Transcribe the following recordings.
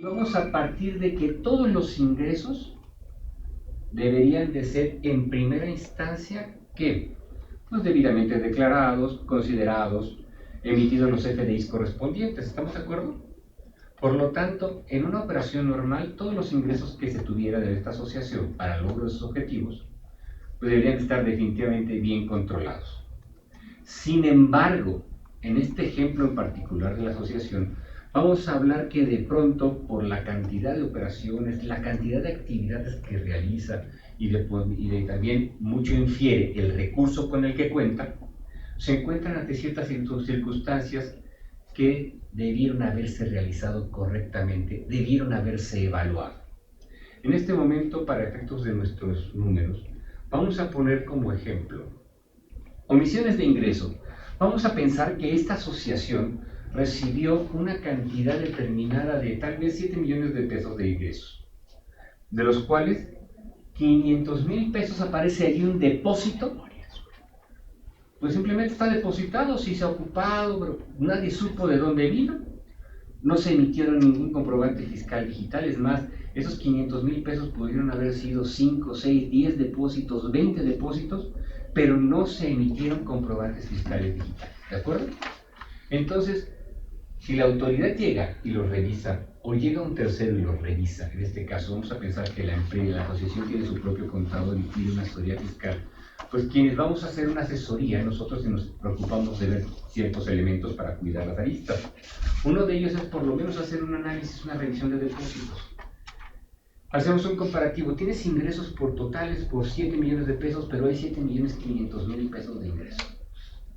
Vamos a partir de que todos los ingresos deberían de ser en primera instancia, ¿qué? Pues debidamente declarados, considerados, emitidos los FDIs correspondientes, ¿estamos de acuerdo? Por lo tanto, en una operación normal, todos los ingresos que se tuviera de esta asociación para el logro de sus objetivos, pues deberían estar definitivamente bien controlados. Sin embargo, en este ejemplo en particular de la asociación, vamos a hablar que de pronto, por la cantidad de operaciones, la cantidad de actividades que realiza y de también mucho infiere el recurso con el que cuenta, se encuentran ante ciertas circunstancias que debieron haberse realizado correctamente, debieron haberse evaluado. En este momento, para efectos de nuestros números, vamos a poner como ejemplo omisiones de ingreso. Vamos a pensar que esta asociación recibió una cantidad determinada de tal vez 7 millones de pesos de ingresos, de los cuales 500,000 pesos aparece allí un depósito, pues simplemente está depositado, sí se ha ocupado, pero nadie supo de dónde vino, no se emitieron ningún comprobante fiscal digital, es más, esos 500,000 pesos pudieron haber sido 5, 6, 10 depósitos, 20 depósitos, pero no se emitieron comprobantes fiscales digitales, ¿de acuerdo? Entonces, si la autoridad llega y los revisa, o llega un tercero y los revisa, en este caso vamos a pensar que la empresa, la asociación tiene su propio contador y pide una asesoría fiscal, pues quienes vamos a hacer una asesoría, nosotros nos preocupamos de ver ciertos elementos para cuidar las aristas. Uno de ellos es por lo menos hacer un análisis, una revisión de depósitos. Hacemos un comparativo, tienes ingresos por totales por 7 millones de pesos, pero hay 7,500,000 pesos de ingresos,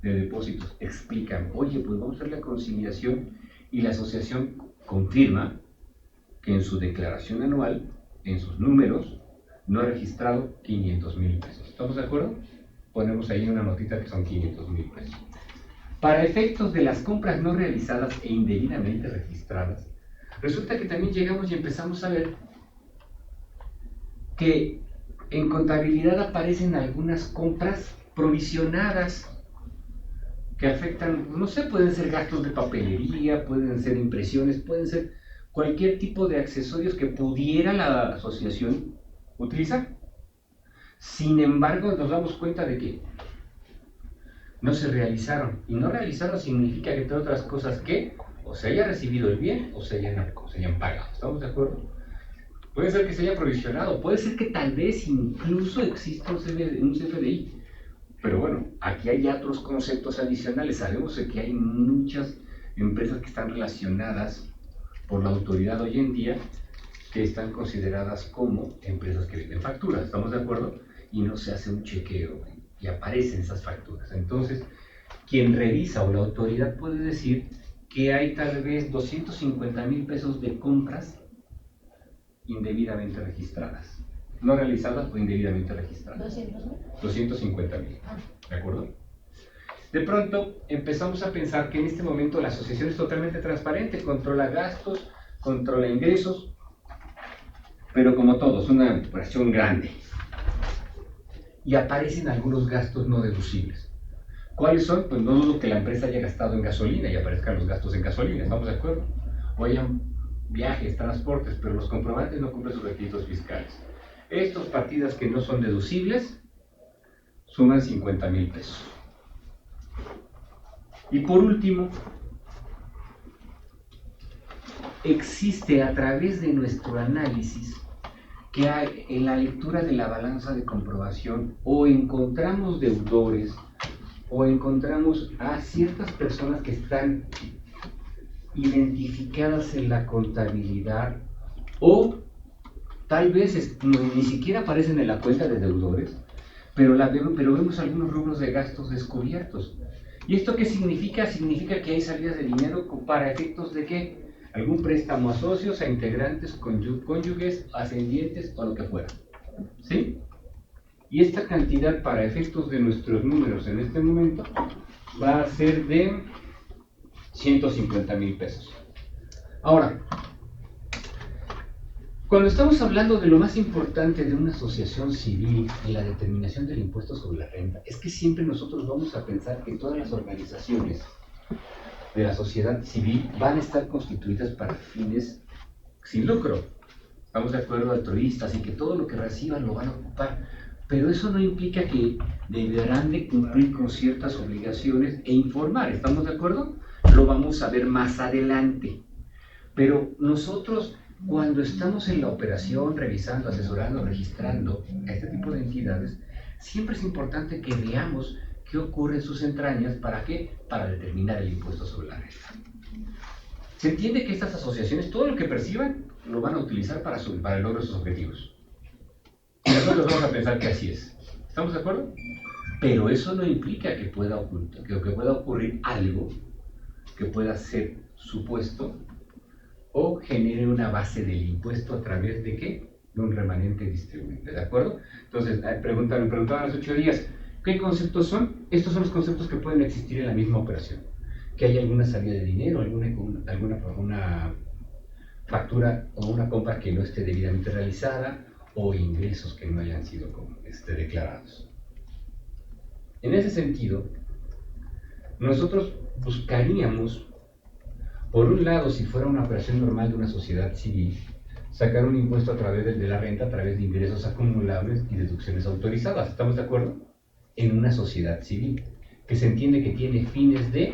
de depósitos. Explican, oye, pues vamos a hacer la conciliación y la asociación confirma que en su declaración anual, en sus números, no ha registrado 500,000 pesos. ¿Estamos de acuerdo? Ponemos ahí una notita que son 500,000 pesos. Para efectos de las compras no realizadas e indebidamente registradas, resulta que también llegamos y empezamos a ver que en contabilidad aparecen algunas compras provisionadas que afectan, no sé, pueden ser gastos de papelería, pueden ser impresiones, pueden ser cualquier tipo de accesorios que pudiera la asociación utilizar. Sin embargo, nos damos cuenta de que no se realizaron. Y no realizaron significa que, entre otras cosas, que o se haya recibido el bien o se hayan pagado. ¿Estamos de acuerdo? Puede ser que se haya provisionado, puede ser que tal vez incluso exista un CFDI. Pero bueno, aquí hay otros conceptos adicionales. Sabemos que hay muchas empresas que están relacionadas por la autoridad hoy en día que están consideradas como empresas que venden facturas. ¿Estamos de acuerdo? Y no se hace un chequeo y aparecen esas facturas. Entonces, quien revisa o la autoridad puede decir que hay tal vez 250,000 pesos de compras indebidamente registradas. No realizadas o indebidamente registradas. 250,000. ¿De acuerdo? De pronto empezamos a pensar que en este momento la asociación es totalmente transparente, controla gastos, controla ingresos, pero como todo, es una operación grande. Y aparecen algunos gastos no deducibles. ¿Cuáles son? Pues no dudo que la empresa haya gastado en gasolina y aparezcan los gastos en gasolina, ¿estamos de acuerdo? O hayan viajes, transportes, pero los comprobantes no cumplen sus requisitos fiscales. Estas partidas que no son deducibles suman 50,000 pesos. Y por último, existe a través de nuestro análisis que hay en la lectura de la balanza de comprobación o encontramos deudores o encontramos a ciertas personas que están identificadas en la contabilidad o tal vez ni siquiera aparecen en la cuenta de deudores, pero vemos algunos rubros de gastos descubiertos. ¿Y esto qué significa? Significa que hay salidas de dinero para efectos de ¿qué? Algún préstamo a socios, a integrantes, cónyuges, ascendientes o lo que fuera. ¿Sí? Y esta cantidad para efectos de nuestros números en este momento va a ser de 150,000 pesos. Ahora, cuando estamos hablando de lo más importante de una asociación civil en la determinación del impuesto sobre la renta, es que siempre nosotros vamos a pensar que todas las organizaciones de la sociedad civil van a estar constituidas para fines sin lucro. Estamos de acuerdo, altruistas, y que todo lo que reciban lo van a ocupar. Pero eso no implica que deberán de cumplir con ciertas obligaciones e informar. ¿Estamos de acuerdo? Lo vamos a ver más adelante. Pero nosotros, cuando estamos en la operación, revisando, asesorando, registrando a este tipo de entidades, siempre es importante que veamos qué ocurre en sus entrañas. ¿Para qué? Para determinar el impuesto sobre la renta. Se entiende que estas asociaciones, todo lo que perciban, lo van a utilizar para el logro de sus objetivos. Y nosotros vamos a pensar que así es. ¿Estamos de acuerdo? Pero eso no implica que pueda ocurrir algo que pueda ser supuesto o genere una base del impuesto a través de ¿qué? De un remanente distribuible, ¿de acuerdo? Entonces, me preguntaban hace 8 días, ¿qué conceptos son? Estos son los conceptos que pueden existir en la misma operación. Que haya alguna salida de dinero, alguna factura o una compra que no esté debidamente realizada, o ingresos que no hayan sido declarados. En ese sentido, nosotros buscaríamos, por un lado, si fuera una operación normal de una sociedad civil, sacar un impuesto a través de la renta, a través de ingresos acumulables y deducciones autorizadas. ¿Estamos de acuerdo? En una sociedad civil, que se entiende que tiene fines de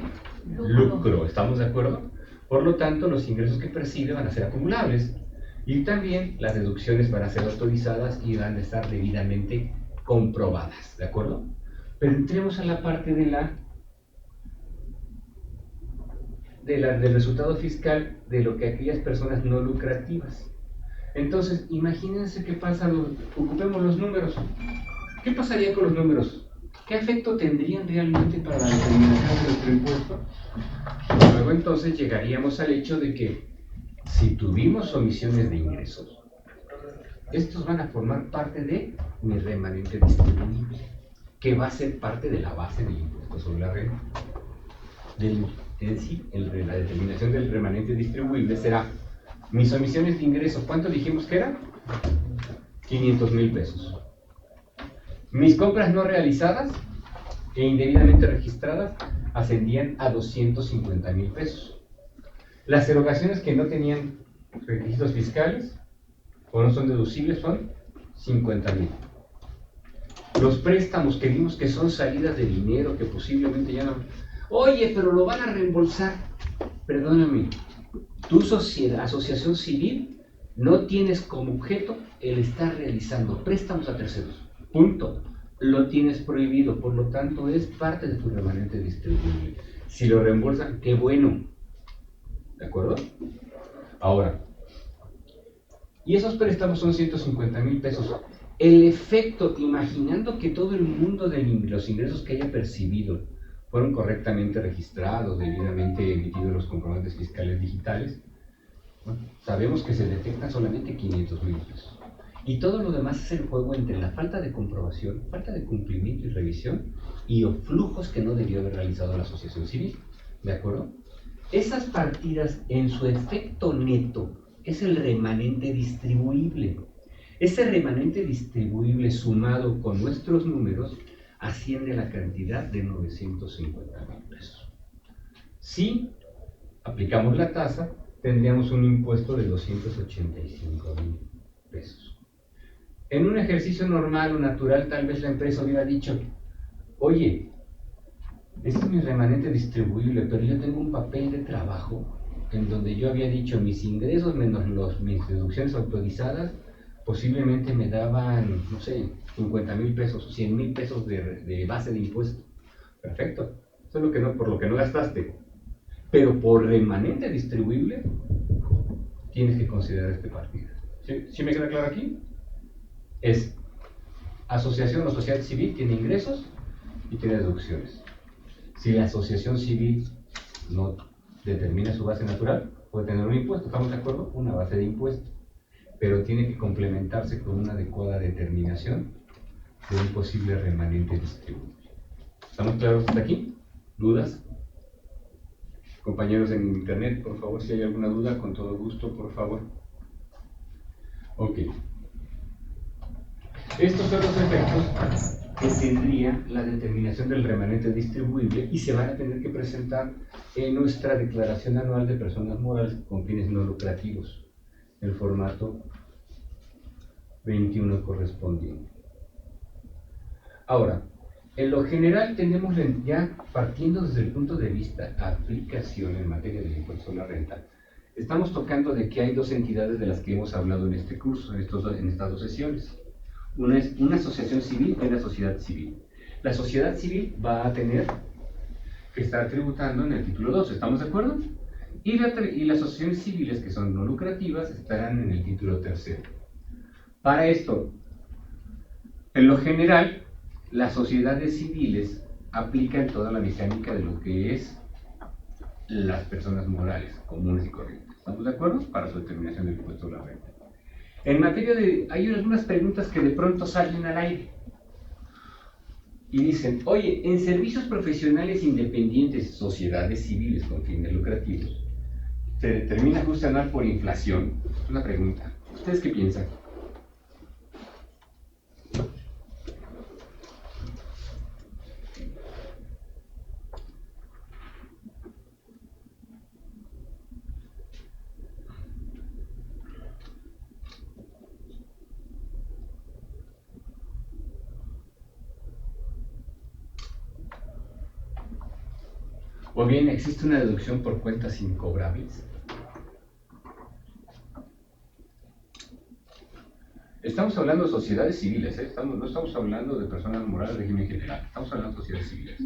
lucro. ¿Estamos de acuerdo? Por lo tanto, los ingresos que percibe van a ser acumulables. Y también las deducciones van a ser autorizadas y van a estar debidamente comprobadas, ¿de acuerdo? Pero entremos a la parte del resultado fiscal de lo que aquellas personas no lucrativas. Entonces, imagínense qué pasa, ocupemos los números. ¿Qué pasaría con los números? ¿Qué efecto tendrían realmente para la determinación de nuestro impuesto? Luego entonces llegaríamos al hecho de que si tuvimos omisiones de ingresos, estos van a formar parte de mi remanente distribuible, que va a ser parte de la base del impuesto sobre la renta. La determinación del remanente distribuible será mis omisiones de ingresos. ¿Cuánto dijimos que eran? 500,000 pesos. Mis compras no realizadas e indebidamente registradas ascendían a 250,000 pesos. Las erogaciones que no tenían requisitos fiscales o no son deducibles son 50,000. Los préstamos que vimos que son salidas de dinero que posiblemente ya no... Oye, pero lo van a reembolsar. Perdóname, tu asociación civil no tienes como objeto el estar realizando préstamos a terceros. Punto. Lo tienes prohibido, por lo tanto es parte de tu remanente distribuible. Si lo reembolsan, qué bueno. ¿De acuerdo? Ahora, y esos préstamos son 150,000 pesos. El efecto, imaginando que todo el mundo de los ingresos que haya percibido fueron correctamente registrados, debidamente emitidos los comprobantes fiscales digitales, bueno, sabemos que se detectan solamente 500,000 pesos. Y todo lo demás es el juego entre la falta de comprobación, falta de cumplimiento y revisión, y los flujos que no debió haber realizado la asociación civil. ¿De acuerdo? Esas partidas, en su efecto neto, es el remanente distribuible. Ese remanente distribuible sumado con nuestros números asciende a la cantidad de 950,000 pesos. Si aplicamos la tasa, tendríamos un impuesto de 285,000 pesos. En un ejercicio normal o natural, tal vez la empresa hubiera dicho, oye, este es mi remanente distribuible, pero yo tengo un papel de trabajo en donde yo había dicho mis ingresos menos mis deducciones autorizadas, posiblemente me daban, no sé, 50,000 pesos o 100,000 pesos de base de impuesto. Perfecto, eso es por lo que no gastaste. Pero por remanente distribuible, tienes que considerar este partido. ¿Sí me queda claro aquí? Es asociación o sociedad civil tiene ingresos y tiene deducciones. Si la asociación civil no determina su base natural, puede tener un impuesto, ¿estamos de acuerdo? Una base de impuesto, pero tiene que complementarse con una adecuada determinación de un posible remanente distribuible. ¿Estamos claros hasta aquí? ¿Dudas? Compañeros en internet, por favor, si hay alguna duda, con todo gusto, por favor. Ok. Estos son los efectos que tendría la determinación del remanente distribuible y se van a tener que presentar en nuestra declaración anual de personas morales con fines no lucrativos. el formato 21 correspondiente. Ahora, en lo general tenemos ya, partiendo desde el punto de vista aplicación en materia del impuesto a la renta, estamos tocando de que hay dos entidades de las que hemos hablado en este curso, en estas dos sesiones. Una es una asociación civil y una sociedad civil. La sociedad civil va a tener que estar tributando en el título 2, ¿estamos de acuerdo? Y las asociaciones civiles, que son no lucrativas, estarán en el título 3. Para esto, en lo general, las sociedades civiles aplican toda la mecánica de lo que es las personas morales, comunes y corrientes. ¿Estamos de acuerdo? Para su determinación del impuesto a la renta. En materia de... hay algunas preguntas que de pronto salen al aire. Y dicen, oye, en servicios profesionales independientes, sociedades civiles con fines lucrativos, ¿se determina ajuste anual por inflación? Es una pregunta. ¿Ustedes qué piensan? O bien, ¿existe una deducción por cuentas incobrables? Estamos hablando de sociedades civiles, ¿eh? No estamos hablando de personas morales de régimen general, estamos hablando de sociedades civiles.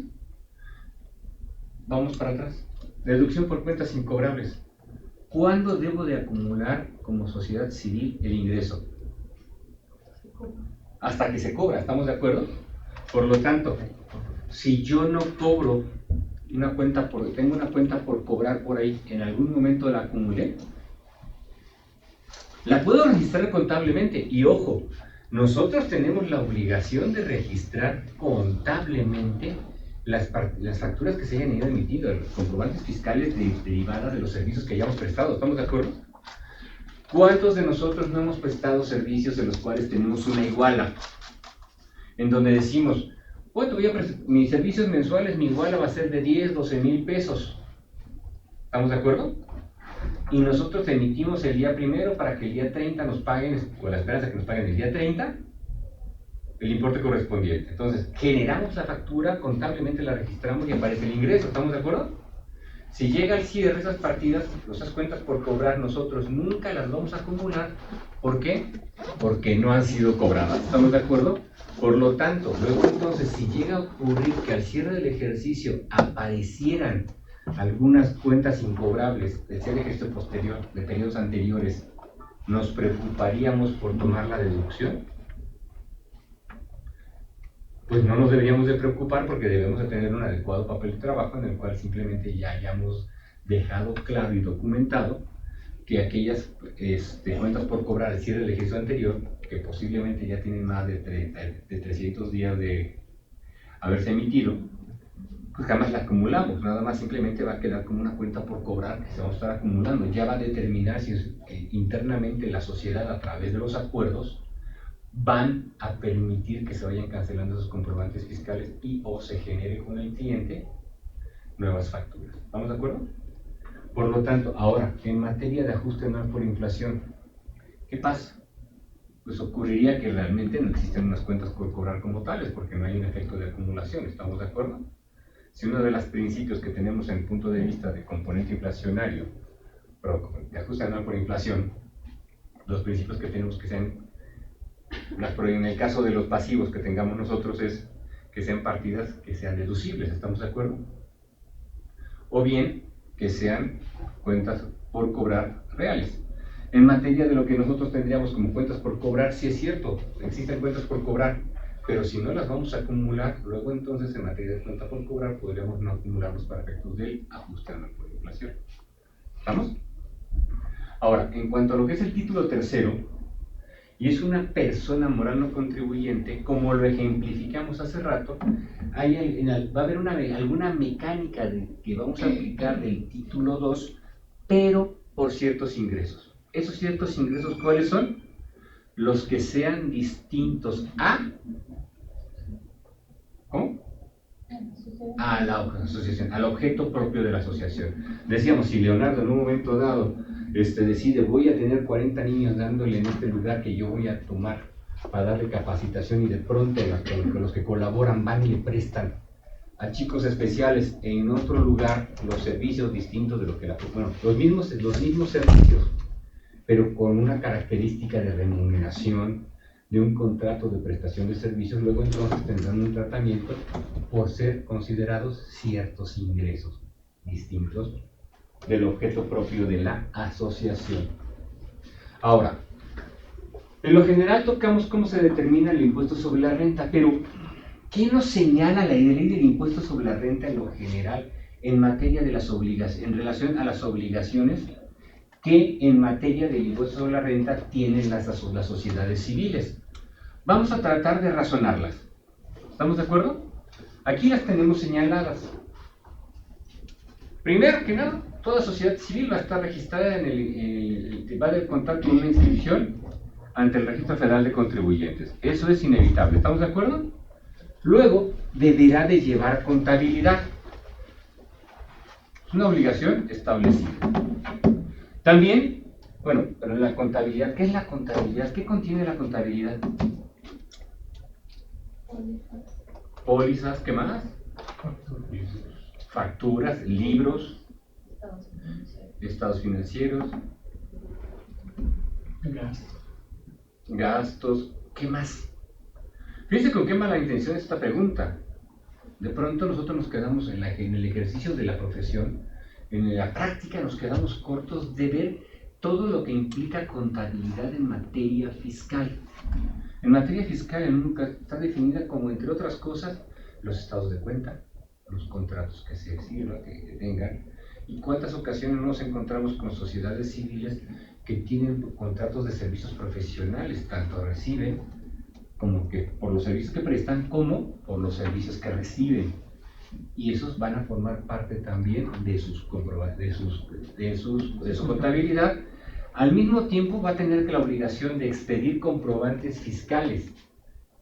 Vamos para atrás. Deducción por cuentas incobrables. ¿Cuándo debo de acumular como sociedad civil el ingreso? Hasta que se cobra, ¿estamos de acuerdo? Por lo tanto, si yo no cobro tengo una cuenta por cobrar por ahí, en algún momento la acumulé, la puedo registrar contablemente. Y ojo, nosotros tenemos la obligación de registrar contablemente las facturas que se hayan ido emitiendo, los comprobantes fiscales derivadas de los servicios que hayamos prestado. ¿Estamos de acuerdo? ¿Cuántos de nosotros no hemos prestado servicios en los cuales tenemos una iguala? En donde decimos, bueno, mis servicios mensuales, mi iguala va a ser de 10, 12 mil pesos. ¿Estamos de acuerdo? Y nosotros emitimos el día primero para que el día 30 nos paguen, con la esperanza de que nos paguen el día 30, el importe correspondiente. Entonces, generamos la factura, contablemente la registramos y aparece el ingreso. ¿Estamos de acuerdo? Si llega al cierre esas partidas, esas cuentas por cobrar, nosotros nunca las vamos a acumular. ¿Por qué? Porque no han sido cobradas. ¿Estamos de acuerdo? Por lo tanto, luego entonces, si llega a ocurrir que al cierre del ejercicio aparecieran algunas cuentas incobrables del cierre de ejercicio posterior, de periodos anteriores, ¿nos preocuparíamos por tomar la deducción? Pues no nos deberíamos de preocupar, porque debemos de tener un adecuado papel de trabajo en el cual simplemente ya hayamos dejado claro y documentado que aquellas cuentas por cobrar al cierre del ejercicio anterior, que posiblemente ya tienen más de 300 días de haberse emitido, pues jamás la acumulamos, nada más simplemente va a quedar como una cuenta por cobrar que se va a estar acumulando. Ya va a determinar si internamente la sociedad, a través de los acuerdos, van a permitir que se vayan cancelando esos comprobantes fiscales y o se genere con el cliente nuevas facturas. ¿Estamos de acuerdo? Por lo tanto, ahora, en materia de ajuste anual por inflación, ¿qué pasa? Pues ocurriría que realmente no existen unas cuentas por cobrar como tales, porque no hay un efecto de acumulación. ¿Estamos de acuerdo? Si uno de los principios que tenemos en el punto de vista de componente inflacionario, pero de ajuste anual por inflación, los principios que tenemos que sean, en el caso de los pasivos que tengamos nosotros, es que sean partidas que sean deducibles. ¿Estamos de acuerdo? O bien que sean cuentas por cobrar reales. En materia de lo que nosotros tendríamos como cuentas por cobrar, sí es cierto, existen cuentas por cobrar, pero si no las vamos a acumular, luego entonces en materia de cuenta por cobrar podríamos no acumularlos para efectos del ajuste anual por inflación. ¿Estamos? Ahora, en cuanto a lo que es el título tercero, y es una persona moral no contribuyente, como lo ejemplificamos hace rato, va a haber alguna mecánica que vamos a aplicar del título 2, pero por ciertos ingresos. ¿Esos ciertos ingresos cuáles son? Los que sean distintos a... ¿Cómo? A la asociación, al objeto propio de la asociación. Decíamos, si Leonardo en un momento dado decide, voy a tener 40 niños dándole en este lugar que yo voy a tomar para darle capacitación, y de pronto los que colaboran van y le prestan a chicos especiales en otro lugar los servicios distintos de lo que los mismos servicios, pero con una característica de remuneración de un contrato de prestación de servicios. Luego entonces tendrán un tratamiento por ser considerados ciertos ingresos distintos del objeto propio de la asociación. Ahora, en lo general tocamos cómo se determina el impuesto sobre la renta, pero ¿qué nos señala la ley del impuesto sobre la renta en lo general en materia de las obligaciones, en relación a las obligaciones que en materia del impuesto sobre la renta tienen las sociedades civiles? Vamos a tratar de razonarlas. ¿Estamos de acuerdo? Aquí las tenemos señaladas. Primero que nada, toda sociedad civil va a estar registrada va a contar con una inscripción ante el Registro Federal de Contribuyentes. Eso es inevitable. ¿Estamos de acuerdo? Luego, deberá de llevar contabilidad. Es una obligación establecida. También, bueno, pero la contabilidad, ¿qué es la contabilidad? ¿Qué contiene la contabilidad? Pólizas, ¿qué más? Facturas, libros, estados financieros, gastos, ¿qué más? Fíjense con qué mala intención es esta pregunta. De pronto nosotros nos quedamos en el ejercicio de la profesión, en la práctica nos quedamos cortos de ver todo lo que implica contabilidad en materia fiscal. En materia fiscal está definida como, entre otras cosas, los estados de cuenta, los contratos que se sirvan, que tengan, y cuántas ocasiones nos encontramos con sociedades civiles que tienen contratos de servicios profesionales, tanto reciben como que por los servicios que prestan como por los servicios que reciben, y esos van a formar parte también de su contabilidad. Al mismo tiempo va a tener la obligación de expedir comprobantes fiscales,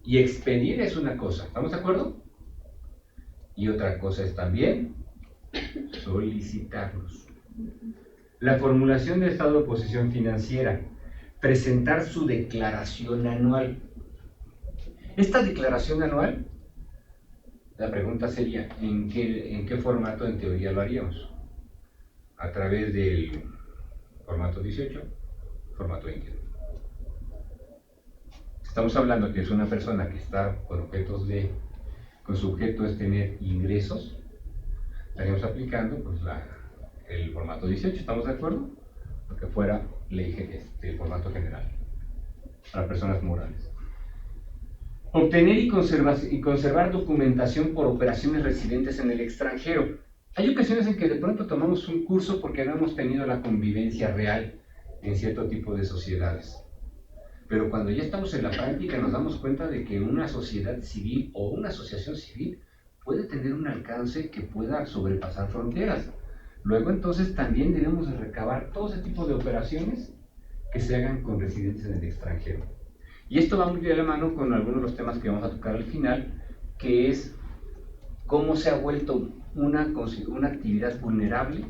y expedir es una cosa, ¿estamos de acuerdo? Y otra cosa es también solicitarlos. La formulación del estado de posición financiera, presentar su declaración anual. Esta declaración anual, la pregunta sería, ¿en qué formato en teoría lo haríamos? A través del formato 18, formato 20. Estamos hablando que es una persona que está con su objeto es tener ingresos, estaríamos aplicando pues el formato 18, ¿estamos de acuerdo? Porque fuera el formato general para personas morales. Obtener y conservar documentación por operaciones residentes en el extranjero. Hay ocasiones en que de pronto tomamos un curso porque no hemos tenido la convivencia real en cierto tipo de sociedades. Pero cuando ya estamos en la práctica nos damos cuenta de que una sociedad civil o una asociación civil puede tener un alcance que pueda sobrepasar fronteras. Luego entonces también debemos de recabar todo ese tipo de operaciones que se hagan con residentes en el extranjero. Y esto va muy de la mano con algunos de los temas que vamos a tocar al final, que es cómo se ha vuelto una actividad vulnerable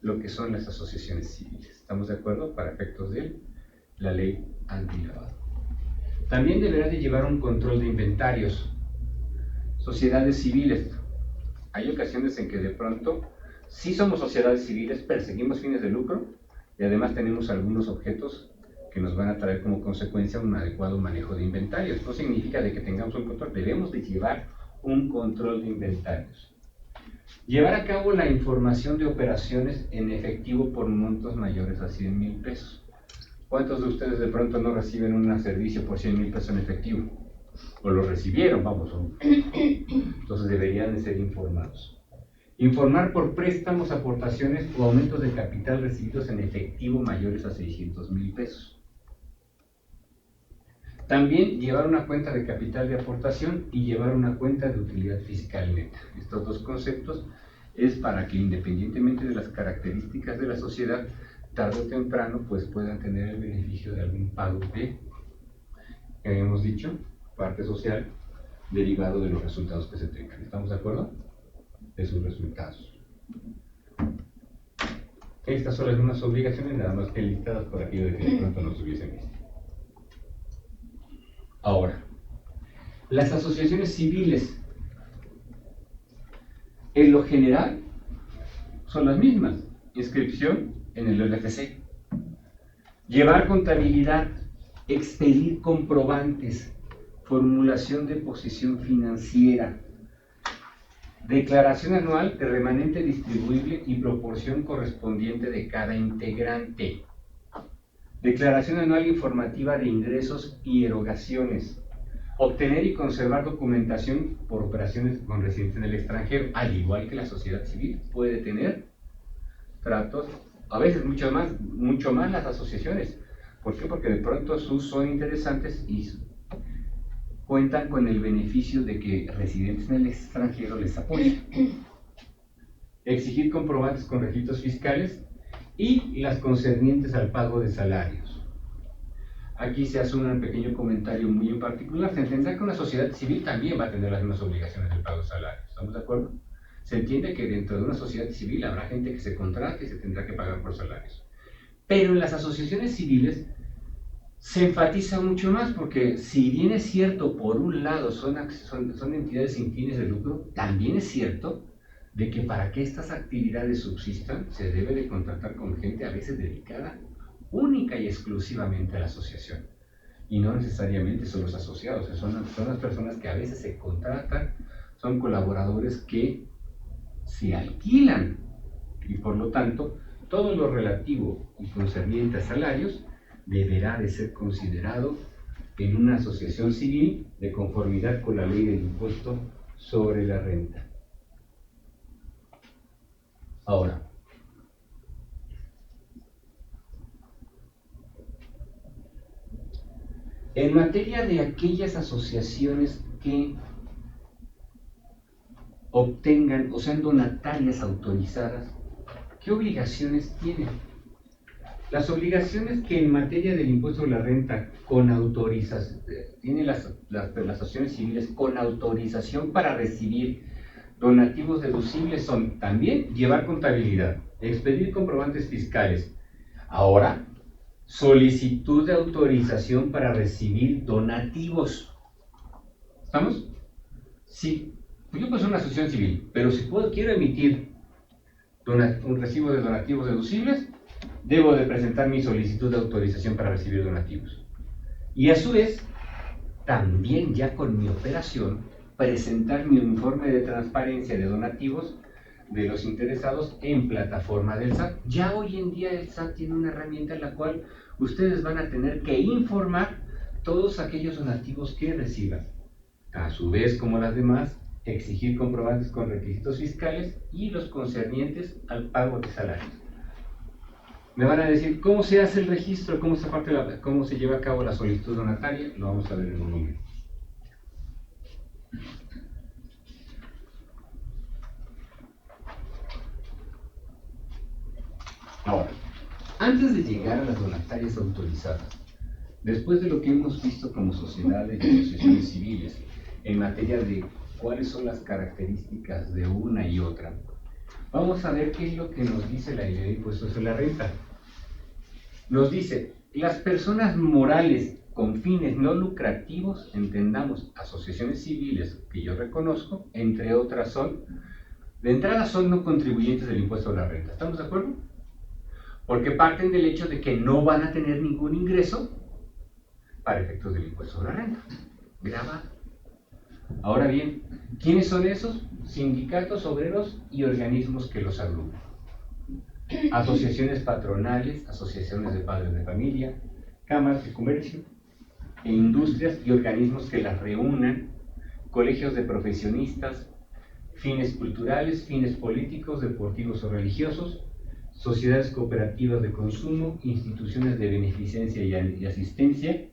lo que son las asociaciones civiles. ¿Estamos de acuerdo? Para efectos de la ley antilavado. También deberá de llevar un control de inventarios. Sociedades civiles. Hay ocasiones en que de pronto sí somos sociedades civiles, perseguimos fines de lucro y además tenemos algunos objetos que nos van a traer como consecuencia un adecuado manejo de inventarios. Esto significa de que tengamos un control, debemos de llevar un control de inventarios. Llevar a cabo la información de operaciones en efectivo por montos mayores a 100,000 pesos. ¿Cuántos de ustedes de pronto no reciben un servicio por 100,000 pesos en efectivo? O lo recibieron, entonces deberían de ser informados. Informar por préstamos, aportaciones o aumentos de capital recibidos en efectivo mayores a 600,000 pesos. También llevar una cuenta de capital de aportación y llevar una cuenta de utilidad fiscal neta. Estos dos conceptos es para que, independientemente de las características de la sociedad, tarde o temprano pues puedan tener el beneficio de algún pago de, que habíamos dicho, parte social derivado de los resultados que se tengan. ¿Estamos de acuerdo? De sus resultados. Estas son las mismas obligaciones, nada más que listadas por aquello de que de pronto no se hubiesen visto. Ahora, las asociaciones civiles, en lo general, son las mismas. Inscripción en el RFC, llevar contabilidad, expedir comprobantes, formulación de posición financiera, declaración anual de remanente distribuible y proporción correspondiente de cada integrante, declaración anual informativa de ingresos y erogaciones, obtener y conservar documentación por operaciones con residentes en el extranjero, al igual que la sociedad civil puede tener tratos, a veces mucho más las asociaciones. ¿Por qué? Porque de pronto sus son interesantes y cuentan con el beneficio de que residentes en el extranjero les apoyen. Exigir comprobantes con registros fiscales y las concernientes al pago de salarios. Aquí se hace un pequeño comentario muy en particular. Se entenderá que una sociedad civil también va a tener las mismas obligaciones del pago de salarios. ¿Estamos de acuerdo? Se entiende que dentro de una sociedad civil habrá gente que se contrate y se tendrá que pagar por salarios. Pero en las asociaciones civiles se enfatiza mucho más, porque si bien es cierto, por un lado son entidades sin fines de lucro, también es cierto de que para que estas actividades subsistan se debe de contratar con gente a veces dedicada única y exclusivamente a la asociación. Y no necesariamente son los asociados, son las personas que a veces se contratan, son colaboradores que se alquilan y por lo tanto todo lo relativo y concerniente a salarios deberá de ser considerado en una asociación civil de conformidad con la ley del impuesto sobre la renta. Ahora, en materia de aquellas asociaciones que obtengan o sean donatarias autorizadas, ¿qué obligaciones tienen? Las obligaciones que en materia del impuesto sobre la renta con autorización, tienen las asociaciones civiles con autorización para recibir donativos deducibles son también llevar contabilidad, expedir comprobantes fiscales. Ahora, solicitud de autorización para recibir donativos. ¿Estamos? Sí. Yo pues soy una asociación civil, pero si quiero emitir un recibo de donativos deducibles, debo de presentar mi solicitud de autorización para recibir donativos. Y a su vez, también ya con mi operación, presentar mi informe de transparencia de donativos de los interesados en plataforma del SAT. Ya hoy en día el SAT tiene una herramienta en la cual ustedes van a tener que informar todos aquellos donativos que reciban. A su vez, como las demás, exigir comprobantes con requisitos fiscales y los concernientes al pago de salarios. Me van a decir, ¿cómo se hace el registro? ¿Cómo se lleva a cabo la solicitud donataria? Lo vamos a ver en un momento. Ahora, antes de llegar a las donatarias autorizadas, después de lo que hemos visto como sociedades y asociaciones civiles en materia de cuáles son las características de una y otra, vamos a ver qué es lo que nos dice la ley de impuestos sobre la renta. Nos dice, las personas morales con fines no lucrativos, entendamos, asociaciones civiles que yo reconozco, entre otras de entrada son no contribuyentes del impuesto sobre la renta. ¿Estamos de acuerdo? Porque parten del hecho de que no van a tener ningún ingreso para efectos del impuesto sobre la renta. Grabado. Ahora bien, ¿quiénes son esos? Sindicatos, obreros y organismos que los agrupan. Asociaciones patronales, asociaciones de padres de familia, cámaras de comercio e industrias y organismos que las reúnan, colegios de profesionistas, fines culturales, fines políticos, deportivos o religiosos, sociedades cooperativas de consumo, instituciones de beneficencia y asistencia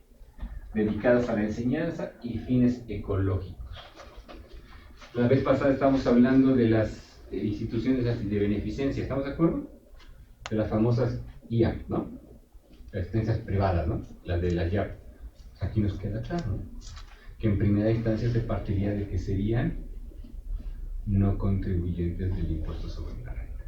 dedicadas a la enseñanza y fines ecológicos. La vez pasada estábamos hablando de las instituciones de beneficencia, ¿estamos de acuerdo? De las famosas IAP, ¿no? Las asistencias privadas, ¿no? Las de las IAP. Aquí nos queda claro, ¿no? Que en primera instancia se partiría de que serían no contribuyentes del impuesto sobre la renta.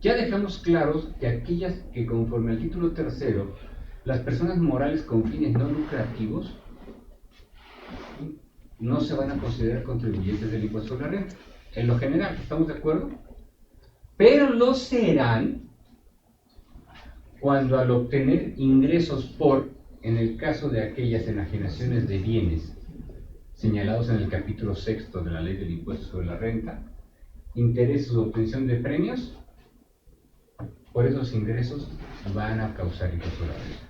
Ya dejamos claros que aquellas que conforme al título tercero, las personas morales con fines no lucrativos no se van a considerar contribuyentes del impuesto sobre la renta. En lo general, ¿estamos de acuerdo? Pero lo serán cuando al obtener ingresos por, en el caso de aquellas enajenaciones de bienes señalados en el capítulo sexto de la ley del impuesto sobre la renta, intereses o obtención de premios, por esos ingresos van a causar impuesto sobre la renta.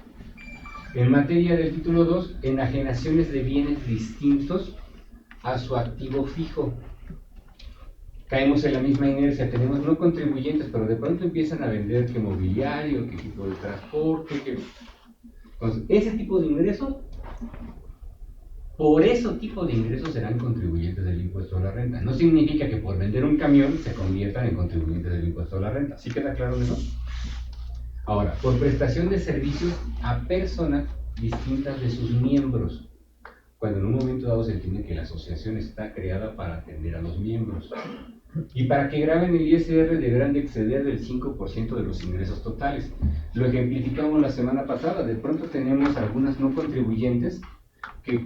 En materia del título 2, enajenaciones de bienes distintos a su activo fijo. Caemos en la misma inercia, tenemos no contribuyentes, pero de pronto empiezan a vender que mobiliario, que tipo de transporte, que... Entonces, ese tipo de ingresos, por ese tipo de ingresos serán contribuyentes del impuesto a la renta. No significa que por vender un camión se conviertan en contribuyentes del impuesto a la renta. ¿Sí queda claro eso? Ahora, por prestación de servicios a personas distintas de sus miembros, cuando en un momento dado se entiende que la asociación está creada para atender a los miembros. Y para que graben el ISR deberán de exceder del 5% de los ingresos totales. Lo ejemplificamos la semana pasada. De pronto tenemos algunas no contribuyentes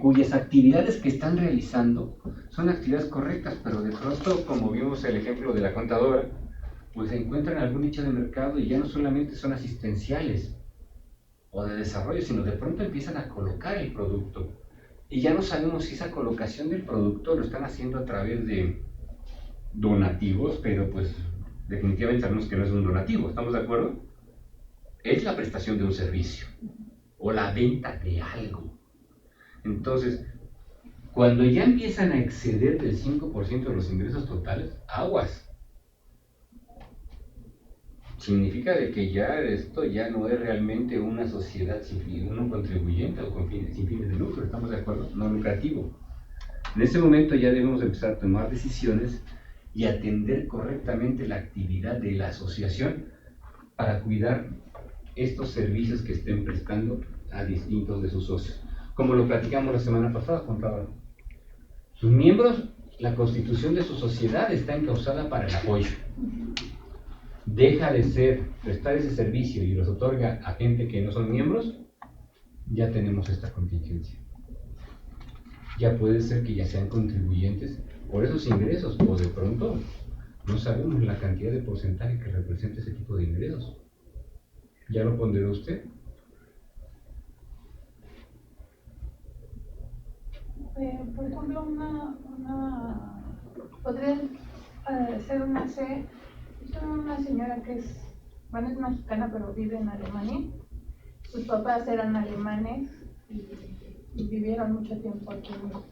cuyas actividades que están realizando son actividades correctas, pero de pronto, como vimos el ejemplo de la contadora, pues se encuentran en algún nicho de mercado y ya no solamente son asistenciales o de desarrollo, sino de pronto empiezan a colocar el producto. Y ya no sabemos si esa colocación del producto lo están haciendo a través de donativos, pero pues definitivamente sabemos que no es un donativo, ¿estamos de acuerdo? Es la prestación de un servicio o la venta de algo. Entonces, cuando ya empiezan a exceder del 5% de los ingresos totales, aguas. Significa de que ya esto ya no es realmente una sociedad sin un contribuyente o sin fines de lucro, ¿estamos de acuerdo? No lucrativo. En ese momento ya debemos empezar a tomar decisiones y atender correctamente la actividad de la asociación para cuidar estos servicios que estén prestando a distintos de sus socios. Como lo platicamos la semana pasada, Juan Pablo. Sus miembros, la constitución de su sociedad está encauzada para el apoyo. Deja de prestar ese servicio y los otorga a gente que no son miembros, ya tenemos esta contingencia. Ya puede ser que ya sean contribuyentes por esos ingresos, o de pronto no sabemos la cantidad de porcentaje que representa ese tipo de ingresos. ¿Ya lo ponderó usted? Por ejemplo, podría ser una C. Es una señora que es mexicana, pero vive en Alemania. Sus papás eran alemanes y vivieron mucho tiempo aquí en México.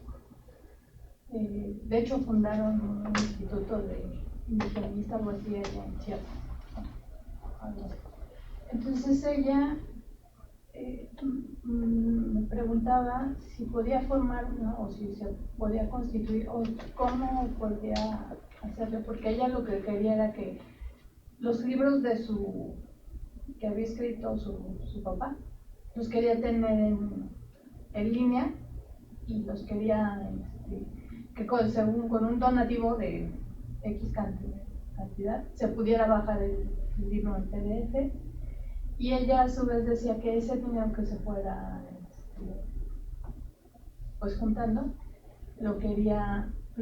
De hecho, fundaron un instituto de indigenista, algo así, allá en Chiapas. Entonces ella me preguntaba si podía formar, ¿no? O si se podía constituir, o cómo podía hacerlo, porque ella lo que quería era que los libros que había escrito su papá, los quería tener en línea y los quería que según con un donativo de X cantidad se pudiera bajar el libro en PDF. Y ella a su vez decía que ese dinero que se fuera pues juntando, lo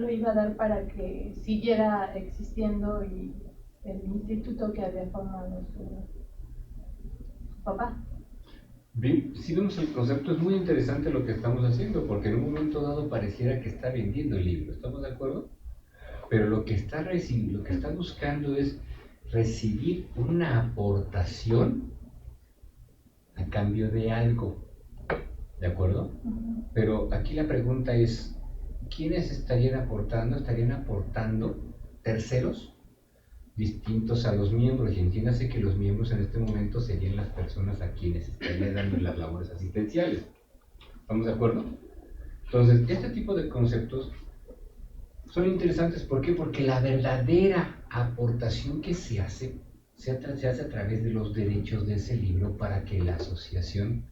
iba a dar para que siguiera existiendo y el instituto que había formado su papá. Bien, si vemos el concepto, es muy interesante lo que estamos haciendo, porque en un momento dado pareciera que está vendiendo el libro, ¿estamos de acuerdo? Pero lo que está buscando es recibir una aportación a cambio de algo, ¿de acuerdo? Pero aquí la pregunta es, ¿quiénes estarían aportando? Estarían aportando terceros distintos a los miembros, y entiéndase que los miembros en este momento serían las personas a quienes estarían dando las labores asistenciales. ¿Estamos de acuerdo? Entonces, este tipo de conceptos son interesantes. ¿Por qué? Porque la verdadera aportación que se hace a través de los derechos de ese libro para que la asociación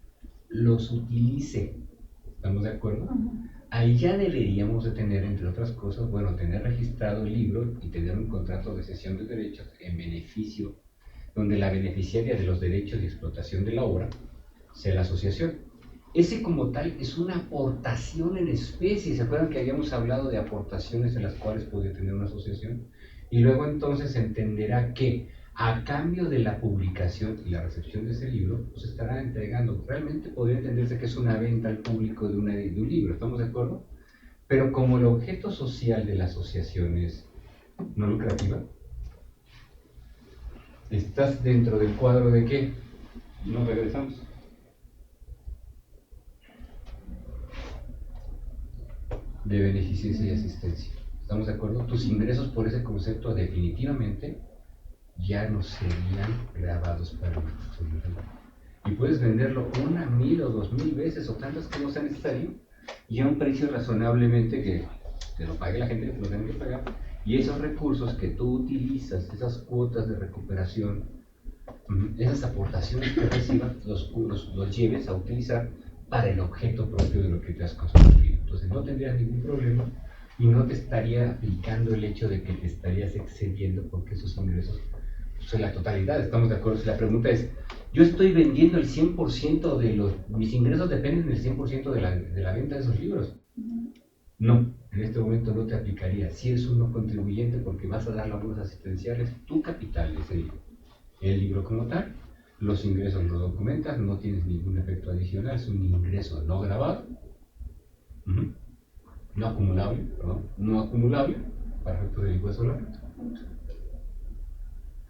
los utilice. ¿Estamos de acuerdo? Ahí ya deberíamos de tener, entre otras cosas, tener registrado el libro y tener un contrato de cesión de derechos en beneficio donde la beneficiaria de los derechos de explotación de la obra sea la asociación. Ese como tal es una aportación en especie. ¿Se acuerdan que habíamos hablado de aportaciones en las cuales podía tener una asociación? Y luego entonces se entenderá que a cambio de la publicación y la recepción de ese libro, pues estará entregando. Realmente podría entenderse que es una venta al público de un libro, ¿estamos de acuerdo? Pero como el objeto social de la asociación es no lucrativa, ¿estás dentro del cuadro de qué? Nos regresamos. De beneficencia y asistencia. ¿Estamos de acuerdo? Tus ingresos por ese concepto definitivamente ya no serían grabados para el futuro. Y puedes venderlo 1, 1000 o 2000 veces o tantas como sea necesario y a un precio razonablemente que te lo pague la gente que te lo tenga que pagar. Y esos recursos que tú utilizas, esas cuotas de recuperación, esas aportaciones que recibas, los lleves a utilizar para el objeto propio de lo que te has construido. Entonces no tendrías ningún problema y no te estaría aplicando el hecho de que te estarías excediendo porque esos ingresos son la totalidad. ¿Estamos de acuerdo? Si la pregunta es, yo estoy vendiendo el 100% de mis ingresos dependen del 100% de la venta de esos libros. No, en este momento no te aplicaría. Si eres un no contribuyente porque vas a dar labores asistenciales, tu capital es el libro como tal. Los ingresos los documentas, no tienes ningún efecto adicional, es un ingreso no grabado, no acumulable, para efectos del impuesto a la renta.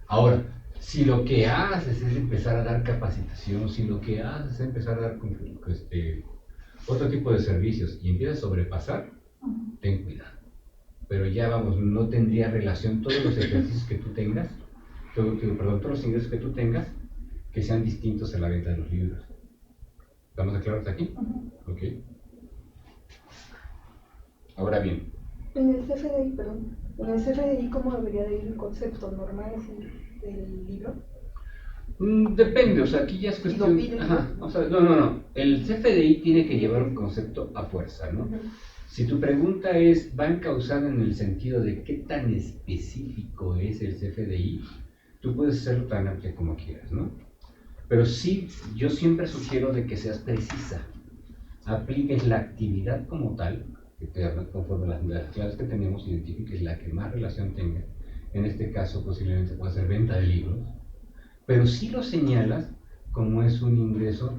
Ahora, si lo que haces es empezar a dar capacitación, si lo que haces es empezar a dar otro tipo de servicios y empiezas a sobrepasar, ten cuidado. Pero ya vamos, no tendría relación todos los ejercicios que tú tengas, todos los ingresos que tú tengas, que sean distintos a la venta de los libros. ¿Estamos aclarados aquí? Ok. Ahora bien. En el CFDI, ¿cómo debería de ir el concepto normal del libro? Depende, o sea, aquí ya es cuestión... No. El CFDI tiene que llevar un concepto a fuerza, ¿no? Si tu pregunta es, ¿va encauzada en el sentido de qué tan específico es el CFDI? Tú puedes hacerlo tan amplio como quieras, ¿no? Pero sí, yo siempre sugiero de que seas precisa. Apliques la actividad como tal, que te conforme las claves que tenemos, identifiques la que más relación tenga. En este caso, posiblemente pueda ser venta de libros. Pero sí lo señalas como es un ingreso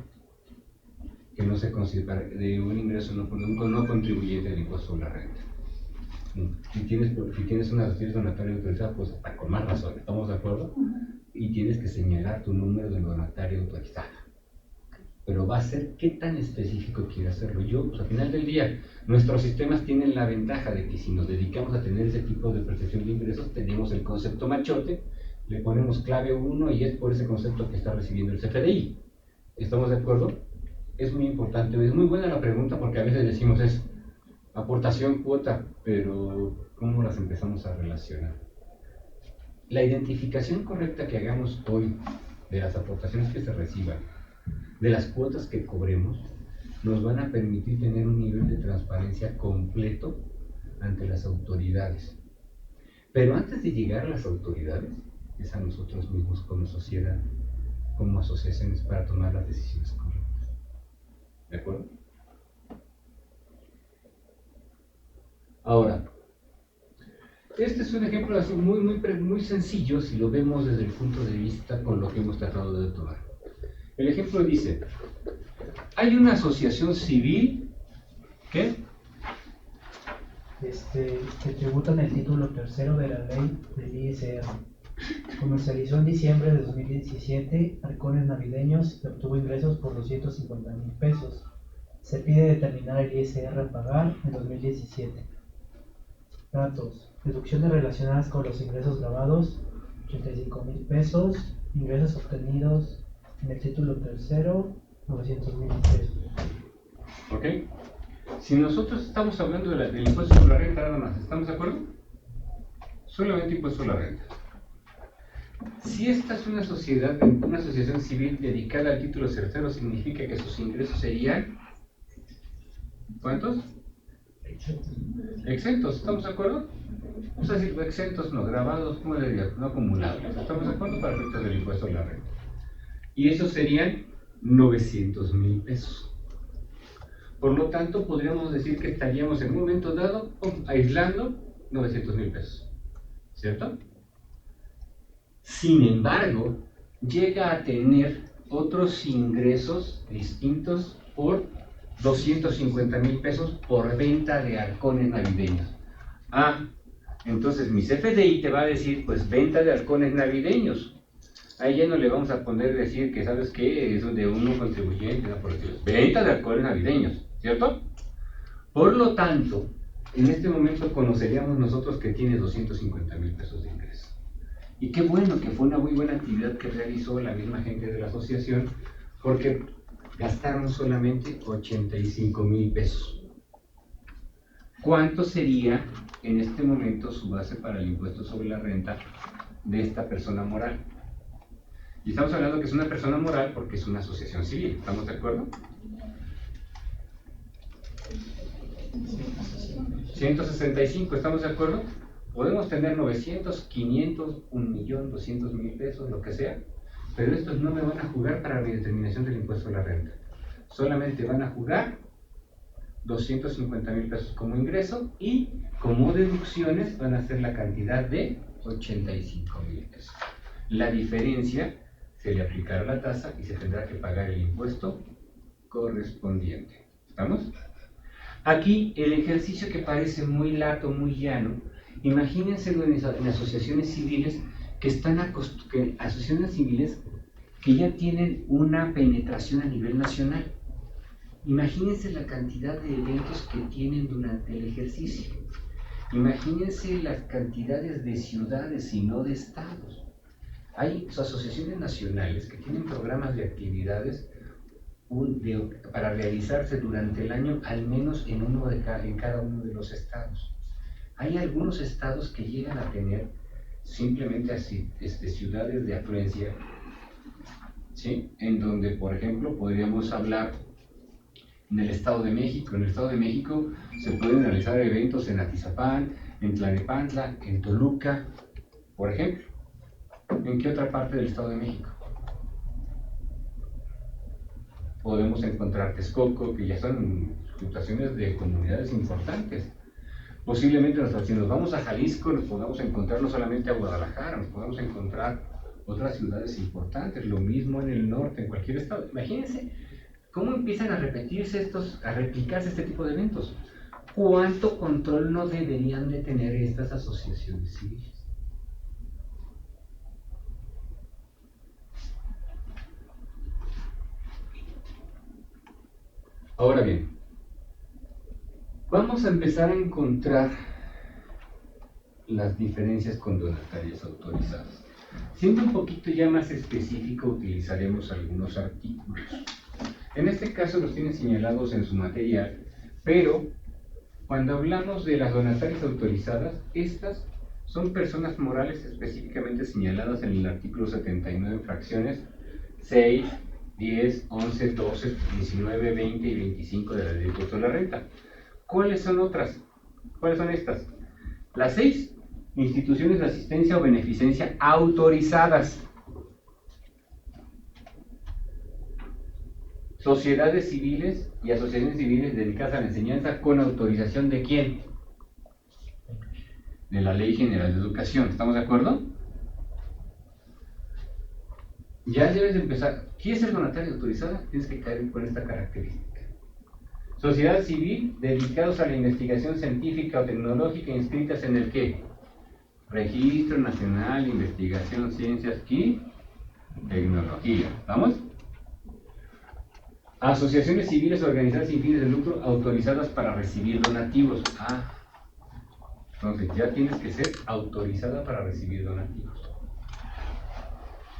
que no se considera de un ingreso no contribuyente del impuesto sobre la renta. Si tienes una donataria autorizada, pues hasta con más razón, ¿estamos de acuerdo? Y tienes que señalar tu número de donataria autorizada. Pero va a ser qué tan específico quiere hacerlo. Pues al final del día, nuestros sistemas tienen la ventaja de que si nos dedicamos a tener ese tipo de percepción de ingresos, tenemos el concepto machote, le ponemos clave 1 y es por ese concepto que está recibiendo el CFDI. ¿Estamos de acuerdo? Es muy importante, es muy buena la pregunta porque a veces decimos es aportación, cuota, pero ¿cómo las empezamos a relacionar? La identificación correcta que hagamos hoy de las aportaciones que se reciban, de las cuotas que cobremos, nos van a permitir tener un nivel de transparencia completo ante las autoridades. Pero antes de llegar a las autoridades, es a nosotros mismos como sociedad, como asociaciones, para tomar las decisiones correctas. ¿De acuerdo? Ahora, este es un ejemplo así muy sencillo si lo vemos desde el punto de vista con lo que hemos tratado de tomar. El ejemplo dice, hay una asociación civil que tributan el título tercero de la ley del ISR. Comercializó en diciembre de 2017 halcones navideños y obtuvo ingresos por 250,000 pesos. Se pide determinar el ISR a pagar en 2017. Datos: deducciones relacionadas con los ingresos grabados, 85,000 pesos. Ingresos obtenidos en el título tercero, 900,000 pesos. Ok. Si nosotros estamos hablando del impuesto sobre la renta nada más, ¿estamos de acuerdo? Solamente impuesto sobre la renta. Si esta es una sociedad, una asociación civil dedicada al título tercero, significa que sus ingresos serían ¿cuántos? Exentos, ¿estamos de acuerdo? Vamos a decir exentos, no, grabados, ¿cómo le diría? No acumulables. ¿Estamos de acuerdo? Para efectos del impuesto a la renta. Y esos serían 900,000 pesos. Por lo tanto, podríamos decir que estaríamos en un momento dado aislando 900,000 pesos. ¿Cierto? Sin embargo, llega a tener otros ingresos distintos por 250,000 pesos por venta de halcones navideños. Entonces mi CFDI te va a decir, pues venta de halcones navideños. Ahí ya no le vamos a poner decir que, ¿sabes qué? Es de uno contribuyente, no por decir, venta de halcones navideños, ¿cierto? Por lo tanto, en este momento conoceríamos nosotros que tiene 250,000 pesos de ingreso. Y qué bueno que fue una muy buena actividad que realizó la misma gente de la asociación, porque gastaron solamente 85,000 pesos. ¿Cuánto sería en este momento su base para el impuesto sobre la renta de esta persona moral? Y estamos hablando que es una persona moral porque es una asociación civil, ¿estamos de acuerdo? 165, ¿estamos de acuerdo? Podemos tener 900, 500, 1,200,000 pesos, lo que sea, pero estos no me van a jugar para mi determinación del impuesto a la renta. Solamente van a jugar 250,000 pesos como ingreso y como deducciones van a ser la cantidad de 85,000 pesos. La diferencia se le aplicará la tasa y se tendrá que pagar el impuesto correspondiente. ¿Estamos? Aquí el ejercicio que parece muy lato, muy llano, imagínenselo en asociaciones civiles asociaciones civiles que ya tienen una penetración a nivel nacional. Imagínense la cantidad de eventos que tienen durante el ejercicio. Imagínense las cantidades de ciudades y no de estados. Hay asociaciones nacionales que tienen programas de actividades para realizarse durante el año, al menos en cada uno de los estados. Hay algunos estados que llegan a tener simplemente así, ciudades de afluencia, ¿sí? En donde, por ejemplo, podríamos hablar en el Estado de México. En el Estado de México se pueden realizar eventos en Atizapán, en Tlalnepantla, en Toluca, por ejemplo. ¿En qué otra parte del Estado de México? Podemos encontrar Texcoco, que ya son situaciones de comunidades importantes. Posiblemente si nos vamos a Jalisco nos podamos encontrar no solamente a Guadalajara, nos podemos encontrar otras ciudades importantes, lo mismo en el norte, en cualquier estado. Imagínense cómo empiezan a replicarse este tipo de eventos. ¿Cuánto control no deberían de tener estas asociaciones civiles? Ahora bien, vamos a empezar a encontrar las diferencias con donatarias autorizadas. Siendo un poquito ya más específico, utilizaremos algunos artículos. En este caso los tienen señalados en su material, pero cuando hablamos de las donatarias autorizadas, estas son personas morales específicamente señaladas en el artículo 79, fracciones 6, 10, 11, 12, 19, 20 y 25 de la Ley de Impuesto a la Renta. ¿Cuáles son otras? ¿Cuáles son estas? Las 6, instituciones de asistencia o beneficencia autorizadas. Sociedades civiles y asociaciones civiles dedicadas a la enseñanza con autorización ¿de quién? De la Ley General de Educación. ¿Estamos de acuerdo? Ya debes de empezar. ¿Quieres ser donataria autorizada? Tienes que caer con esta característica. Sociedad civil dedicados a la investigación científica o tecnológica inscritas en el ¿qué? Registro Nacional de Investigación, Ciencias y Tecnología. ¿Estamos? Asociaciones civiles organizadas sin fines de lucro autorizadas para recibir donativos. Entonces ya tienes que ser autorizada para recibir donativos.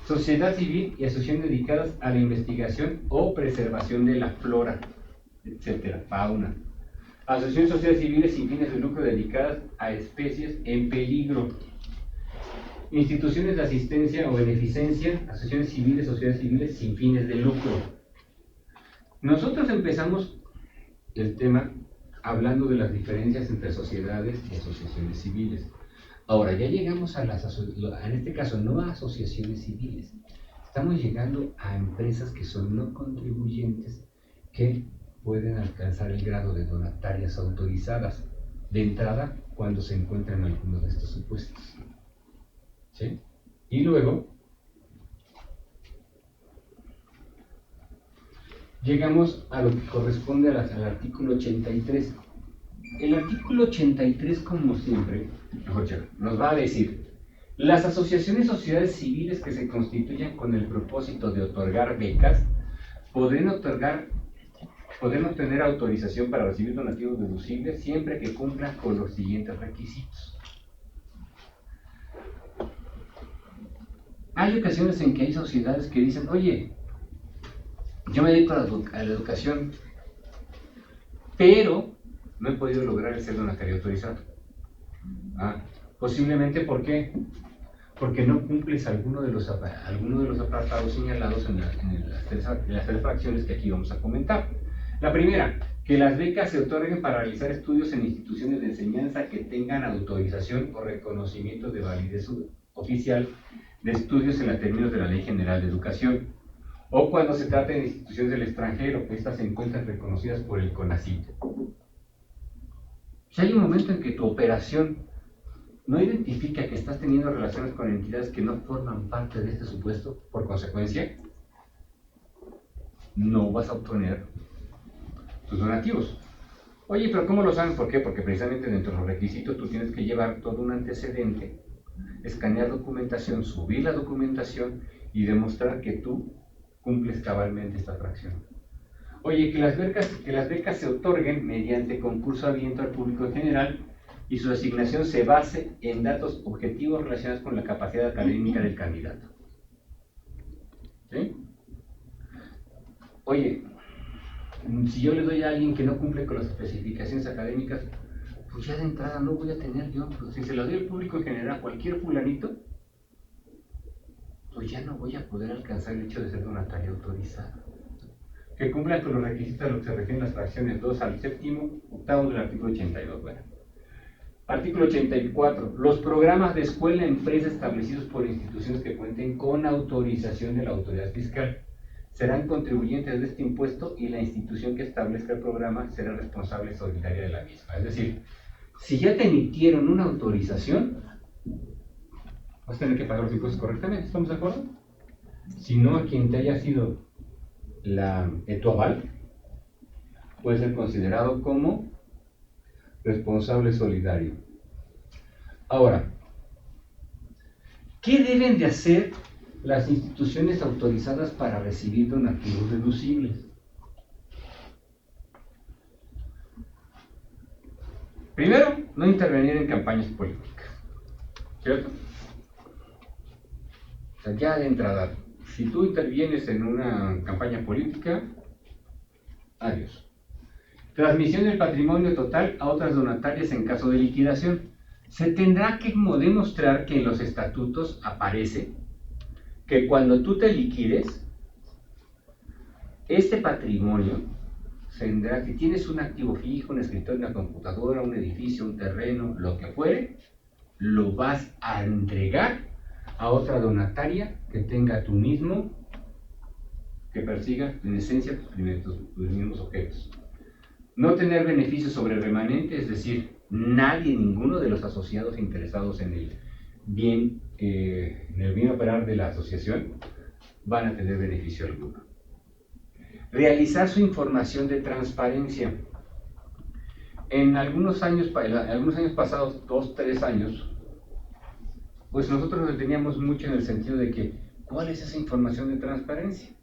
Sociedad civil y asociaciones dedicadas a la investigación o preservación de la flora, etcétera, fauna. Asociaciones sociales civiles sin fines de lucro dedicadas a especies en peligro. Instituciones de asistencia o beneficencia, asociaciones civiles, sociedades civiles sin fines de lucro. Nosotros empezamos el tema hablando de las diferencias entre sociedades y asociaciones civiles. Ahora, ya llegamos a en este caso, no a asociaciones civiles. Estamos llegando a empresas que son no contribuyentes, que pueden alcanzar el grado de donatarias autorizadas de entrada cuando se encuentran algunos de estos supuestos. ¿Sí? Y luego llegamos a lo que corresponde al artículo 83. El artículo 83, como siempre, nos va a decir: las asociaciones o sociedades civiles que se constituyan con el propósito de otorgar becas podrán obtener autorización para recibir donativos deducibles siempre que cumplan con los siguientes requisitos. Hay ocasiones en que hay sociedades que dicen: oye, yo me dedico a la educación, pero no he podido lograr el ser donatario autorizado. Posiblemente, ¿por qué? Porque no cumples alguno de los apartados señalados en las tres fracciones que aquí vamos a comentar. La primera, que las becas se otorguen para realizar estudios en instituciones de enseñanza que tengan autorización o reconocimiento de validez oficial de estudios en los términos de la Ley General de Educación, o cuando se trate de instituciones del extranjero, que estas se encuentran reconocidas por el CONACYT. Si hay un momento en que tu operación no identifica que estás teniendo relaciones con entidades que no forman parte de este supuesto, por consecuencia, no vas a obtener tus donativos. Oye, pero ¿cómo lo saben? ¿Por qué? Porque precisamente dentro de los requisitos tú tienes que llevar todo un antecedente, escanear documentación, subir la documentación y demostrar que tú cumples cabalmente esta fracción. Oye, que las becas se otorguen mediante concurso abierto al público en general y su asignación se base en datos objetivos relacionados con la capacidad académica del candidato. ¿Sí? Oye, si yo le doy a alguien que no cumple con las especificaciones académicas, pues ya de entrada no voy a tener yo. Pues si se lo doy al público en general, a cualquier fulanito, pues ya no voy a poder alcanzar el hecho de ser donatario autorizado. Que cumplan con los requisitos a lo que se refieren las fracciones 2 al séptimo, octavo del artículo 82. Bueno. Artículo 84. Los programas de escuela empresa establecidos por instituciones que cuenten con autorización de la autoridad fiscal serán contribuyentes de este impuesto y la institución que establezca el programa será responsable solidaria de la misma. Es decir, si ya te emitieron una autorización, vas a tener que pagar los impuestos correctamente. ¿Estamos de acuerdo? Si no, a quien te haya sido tu aval puede ser considerado como responsable solidario. Ahora, ¿qué deben de hacer las instituciones autorizadas para recibir donativos deducibles? Primero, no intervenir en campañas políticas, ¿cierto? O sea, ya de entrada, si tú intervienes en una campaña política, adiós. Transmisión del patrimonio total a otras donatarias en caso de liquidación. Se tendrá que demostrar que en los estatutos aparece que cuando tú te liquides, este patrimonio tendrá que tienes un activo fijo, un escritorio, una computadora, un edificio, un terreno, lo que fuere, lo vas a entregar a otra donataria que tenga tú mismo, que persiga en esencia tus mismos objetos. No tener beneficios sobre el remanente, es decir, ninguno de los asociados interesados en el bien operar de la asociación van a tener beneficio alguno. Realizar su información de transparencia. En algunos años pasados, 2, 3 años, pues nosotros lo teníamos mucho en el sentido de que, ¿cuál es esa información de transparencia?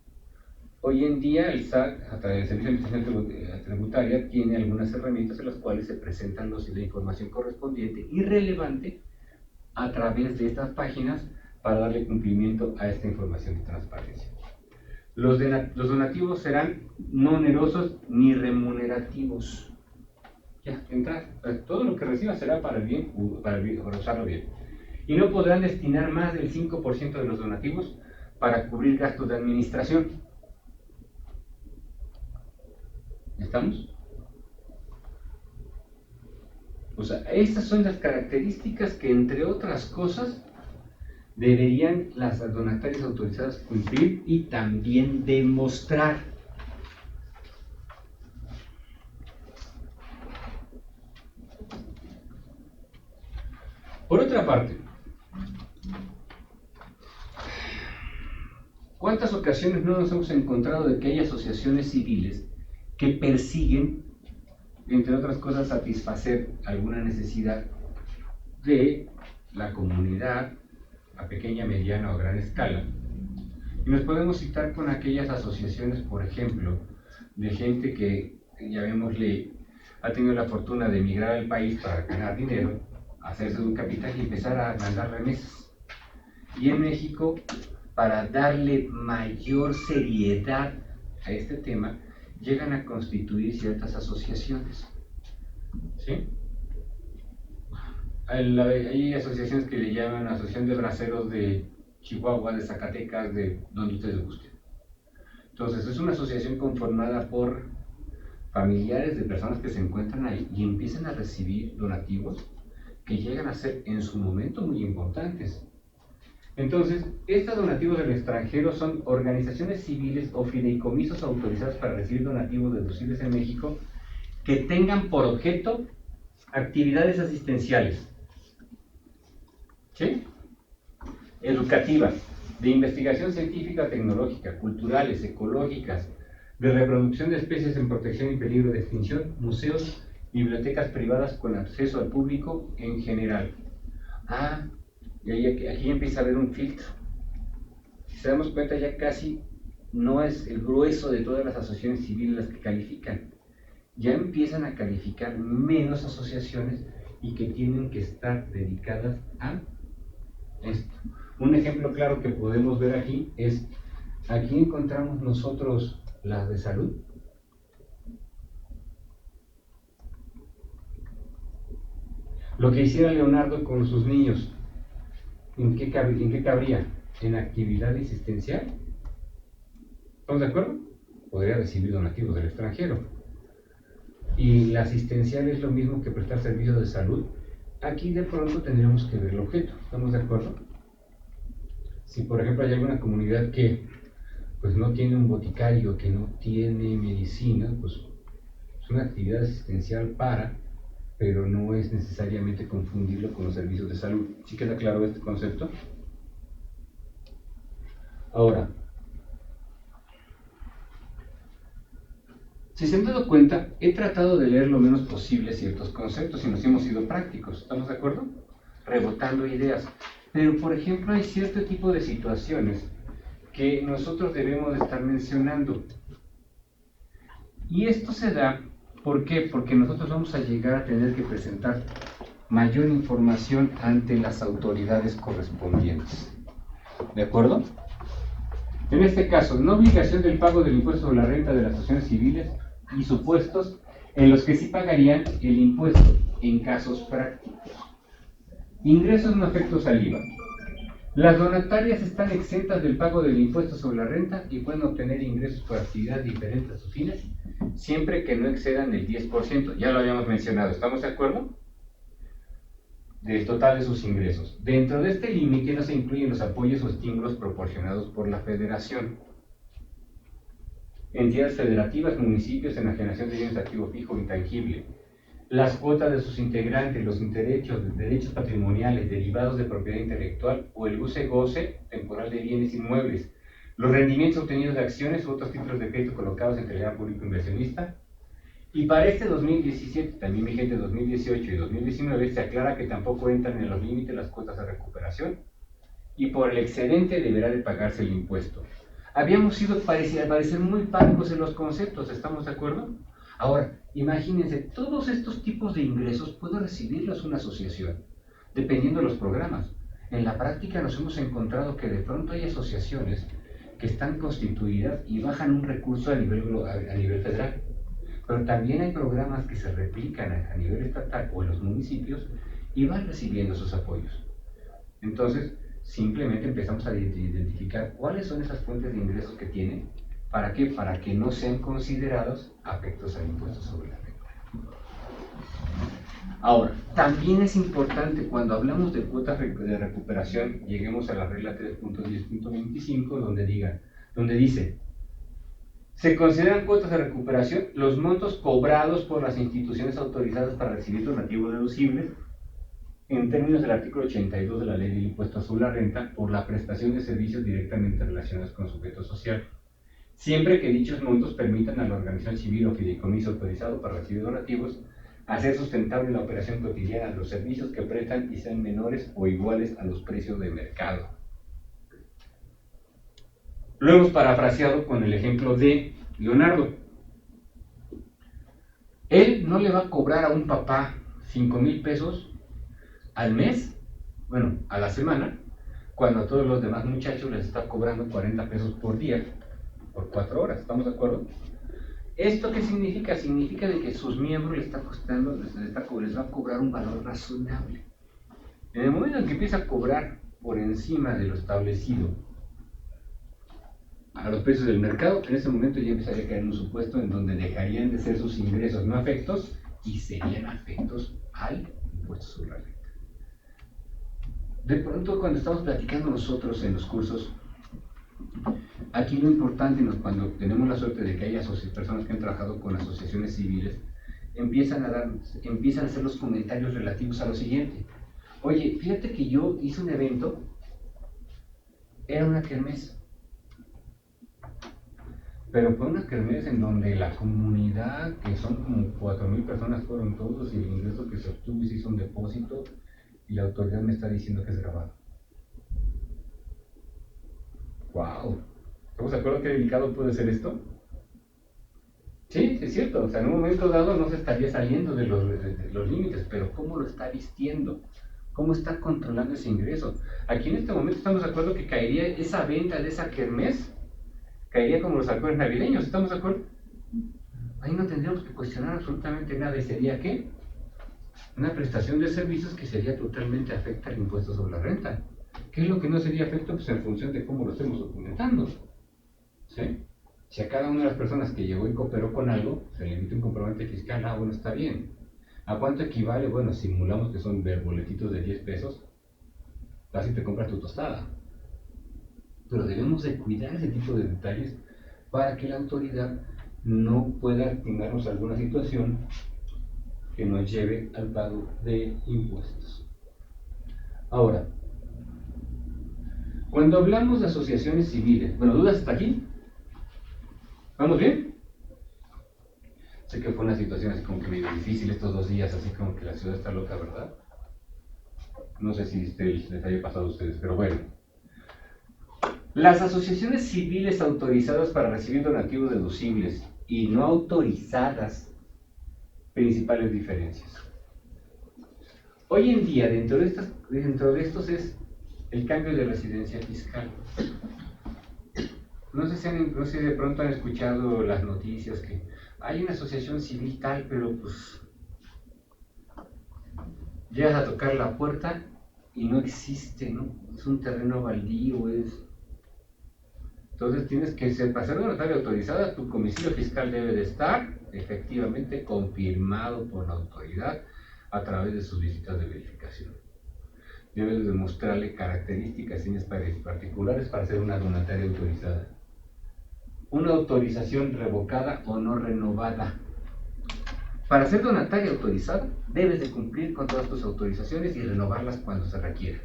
Hoy en día el SAT, a través del Servicio de Administración Tributaria, tiene algunas herramientas en las cuales se presentan la información correspondiente y relevante a través de estas páginas para darle cumplimiento a esta información de transparencia. Los donativos serán no onerosos ni remunerativos. Ya, todo lo que reciba será para usarlo bien. Y no podrán destinar más del 5% de los donativos para cubrir gastos de administración. ¿Estamos? sea, estas son las características que, entre otras cosas, deberían las donatarias autorizadas cumplir y también demostrar. Por otra parte, ¿cuántas ocasiones no nos hemos encontrado de que hay asociaciones civiles que persiguen, entre otras cosas, satisfacer alguna necesidad de la comunidad a pequeña, mediana o gran escala? Y nos podemos citar con aquellas asociaciones, por ejemplo, de gente que, llamémosle, ha tenido la fortuna de emigrar al país para ganar dinero, hacerse de un capital y empezar a mandar remesas. Y en México, para darle mayor seriedad a este tema, llegan a constituir ciertas asociaciones. ¿Sí? Hay asociaciones que le llaman Asociación de Braceros de Chihuahua, de Zacatecas, de donde ustedes gusten. Entonces, es una asociación conformada por familiares de personas que se encuentran ahí y empiezan a recibir donativos que llegan a ser en su momento muy importantes. Entonces, estos donativos del extranjero son organizaciones civiles o fideicomisos autorizados para recibir donativos deducibles en México que tengan por objeto actividades asistenciales, ¿sí?, educativas, de investigación científica, tecnológica, culturales, ecológicas, de reproducción de especies en protección y peligro de extinción, museos, bibliotecas privadas con acceso al público en general. Y aquí empieza a haber un filtro. Si se damos cuenta, ya casi no es el grueso de todas las asociaciones civiles las que califican. Ya empiezan a calificar menos asociaciones y que tienen que estar dedicadas a esto. Un ejemplo claro que podemos ver aquí es, aquí encontramos nosotros las de salud. Lo que hiciera Leonardo con sus niños, ¿en qué cabría? ¿En actividad asistencial? ¿Estamos de acuerdo? Podría recibir donativos del extranjero. Y la asistencial es lo mismo que prestar servicios de salud. Aquí de pronto tendríamos que ver el objeto. ¿Estamos de acuerdo? Si por ejemplo hay alguna comunidad que pues no tiene un boticario, que no tiene medicina, pues es una actividad asistencial pero no es necesariamente confundirlo con los servicios de salud. ¿Sí queda claro este concepto? Ahora, si se han dado cuenta, he tratado de leer lo menos posible ciertos conceptos y nos hemos sido prácticos. ¿Estamos de acuerdo? Rebotando ideas. Pero, por ejemplo, hay cierto tipo de situaciones que nosotros debemos de estar mencionando. Y esto se da, ¿por qué? Porque nosotros vamos a llegar a tener que presentar mayor información ante las autoridades correspondientes. ¿De acuerdo? En este caso, no obligación del pago del impuesto sobre la renta de las asociaciones civiles y supuestos en los que sí pagarían el impuesto en casos prácticos. Ingresos no afectos al IVA. Las donatarias están exentas del pago del impuesto sobre la renta y pueden obtener ingresos por actividades diferentes a sus fines, siempre que no excedan el 10%. Ya lo habíamos mencionado, ¿estamos de acuerdo? Del total de sus ingresos. Dentro de este límite no se incluyen los apoyos o estímulos proporcionados por la Federación, entidades federativas, municipios, enajenación de bienes de activo fijo o intangible, las cuotas de sus integrantes, los derechos patrimoniales derivados de propiedad intelectual o el goce temporal de bienes inmuebles, los rendimientos obtenidos de acciones u otros títulos de crédito colocados en calidad público inversionista. Y para este 2017, también vigente 2018 y 2019, se aclara que tampoco entran en los límites las cuotas de recuperación y por el excedente deberá de pagarse el impuesto. Habíamos sido, al parecer, muy parcos en los conceptos, ¿estamos de acuerdo? Ahora, imagínense, todos estos tipos de ingresos puede recibirlos una asociación, dependiendo de los programas. En la práctica nos hemos encontrado que de pronto hay asociaciones que están constituidas y bajan un recurso a nivel federal. Pero también hay programas que se replican a nivel estatal o en los municipios y van recibiendo esos apoyos. Entonces, simplemente empezamos a identificar cuáles son esas fuentes de ingresos que tienen. ¿Para qué? Para que no sean considerados afectos al impuesto sobre la renta. Ahora, también es importante cuando hablamos de cuotas de recuperación, lleguemos a la regla 3.10.25, donde dice, se consideran cuotas de recuperación los montos cobrados por las instituciones autorizadas para recibir donativos deducibles en términos del artículo 82 de la Ley del Impuesto sobre la Renta por la prestación de servicios directamente relacionados con su objeto social, siempre que dichos montos permitan a la organización civil o fideicomiso autorizado para recibir donativos hacer sustentable la operación cotidiana de los servicios que prestan y sean menores o iguales a los precios de mercado. Lo hemos parafraseado con el ejemplo de Leonardo. Él no le va a cobrar a un papá 5,000 pesos al mes, bueno, a la semana, cuando a todos los demás muchachos les está cobrando 40 pesos por día, por 4 horas, ¿estamos de acuerdo? ¿Esto qué significa? Significa de que sus miembros les va a cobrar un valor razonable. En el momento en que empieza a cobrar por encima de lo establecido a los precios del mercado, en ese momento ya empezaría a caer en un supuesto en donde dejarían de ser sus ingresos no afectos y serían afectos al impuesto sobre la renta. De pronto, cuando estamos platicando nosotros en los cursos, aquí lo importante, cuando tenemos la suerte de que haya personas que han trabajado con asociaciones civiles, empiezan a hacer los comentarios relativos a lo siguiente. Oye, fíjate que yo hice un evento, era una kermés, pero fue una kermés en donde la comunidad, que son como 4,000 personas, fueron todos, y el ingreso que se obtuvo se hizo un depósito, y la autoridad me está diciendo que es grabado. ¡Wow! ¿Estamos de acuerdo qué delicado puede ser esto? Sí, es cierto. O sea, en un momento dado no se estaría saliendo de los límites, pero ¿cómo lo está vistiendo? ¿Cómo está controlando ese ingreso? Aquí en este momento estamos de acuerdo que caería esa venta de esa kermés, caería como los alcoholes navideños, ¿estamos de acuerdo? Ahí no tendríamos que cuestionar absolutamente nada. ¿Y sería qué? Una prestación de servicios que sería totalmente afecta al impuesto sobre la renta. ¿Qué es lo que no sería afecto? Pues en función de cómo lo estemos documentando. ¿Sí? Si a cada una de las personas que llegó y cooperó con algo, se le emite un comprobante fiscal, bueno, está bien. ¿A cuánto equivale? Bueno, simulamos que son boletitos de 10 pesos, casi te compras tu tostada. Pero debemos de cuidar ese tipo de detalles para que la autoridad no pueda asignarnos alguna situación que nos lleve al pago de impuestos. Ahora, cuando hablamos de asociaciones civiles, bueno, ¿dudas hasta aquí? ¿Vamos bien? Sé que fue una situación así como que medio difícil estos 2 días, así como que la ciudad está loca, ¿verdad? No sé si les haya pasado a ustedes, pero bueno. Las asociaciones civiles autorizadas para recibir donativos deducibles y no autorizadas, principales diferencias. Hoy en día, dentro de estos es el cambio de residencia fiscal. No sé si de pronto han escuchado las noticias que hay una asociación civil tal, pero pues llegas a tocar la puerta y no existe, ¿no? Es un terreno baldío, Entonces tienes que ser, para ser donataria autorizada, tu domicilio fiscal debe de estar efectivamente confirmado por la autoridad a través de sus visitas de verificación. Debes demostrarle características, señas particulares para ser una donataria autorizada. Una autorización revocada o no renovada. Para ser donataria autorizada, debes de cumplir con todas tus autorizaciones y renovarlas cuando se requiera.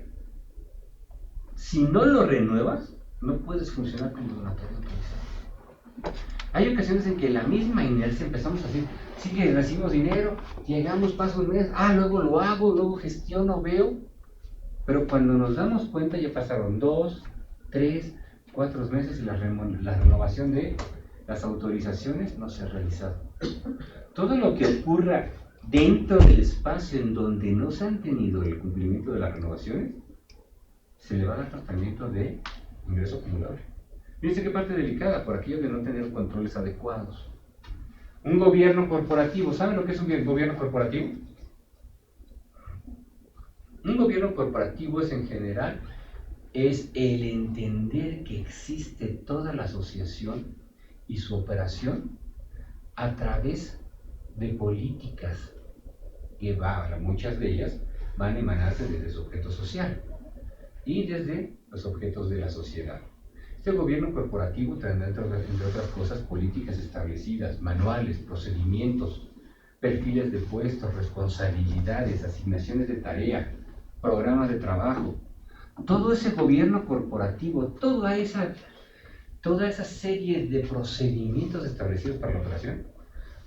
Si no lo renuevas, no puedes funcionar como donataria autorizada. Hay ocasiones en que la misma inercia empezamos a decir, sí que recibimos dinero, llegamos, paso un mes, luego lo hago, luego gestiono, veo, pero cuando nos damos cuenta ya pasaron 2, 3, 4 meses y la renovación de las autorizaciones no se ha realizado. Todo lo que ocurra dentro del espacio en donde no se han tenido el cumplimiento de las renovaciones, se le va a dar tratamiento de ingreso acumulable. Fíjense qué parte delicada, por aquello de no tener controles adecuados. Un gobierno corporativo, ¿saben lo que es un gobierno corporativo? Un gobierno corporativo es en general el entender que existe toda la asociación y su operación a través de políticas que muchas de ellas van a emanarse desde su objeto social y desde los objetos de la sociedad. Este gobierno corporativo tendrá, entre otras cosas, políticas establecidas, manuales, procedimientos, perfiles de puestos, responsabilidades, asignaciones de tarea, programas de trabajo. Todo ese gobierno corporativo, toda esa serie de procedimientos establecidos para la operación,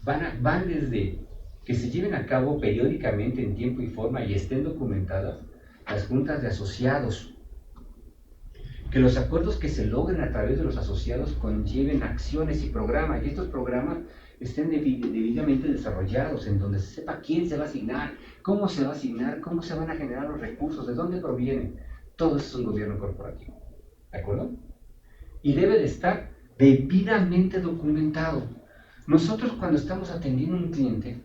van desde que se lleven a cabo periódicamente en tiempo y forma y estén documentadas las juntas de asociados, que los acuerdos que se logren a través de los asociados conlleven acciones y programas, y estos programas estén debidamente desarrollados, en donde se sepa quién se va a asignar, cómo se va a asignar, cómo se van a generar los recursos, de dónde provienen. Todo eso es un gobierno corporativo, ¿de acuerdo? Y debe de estar debidamente documentado. Nosotros cuando estamos atendiendo a un cliente,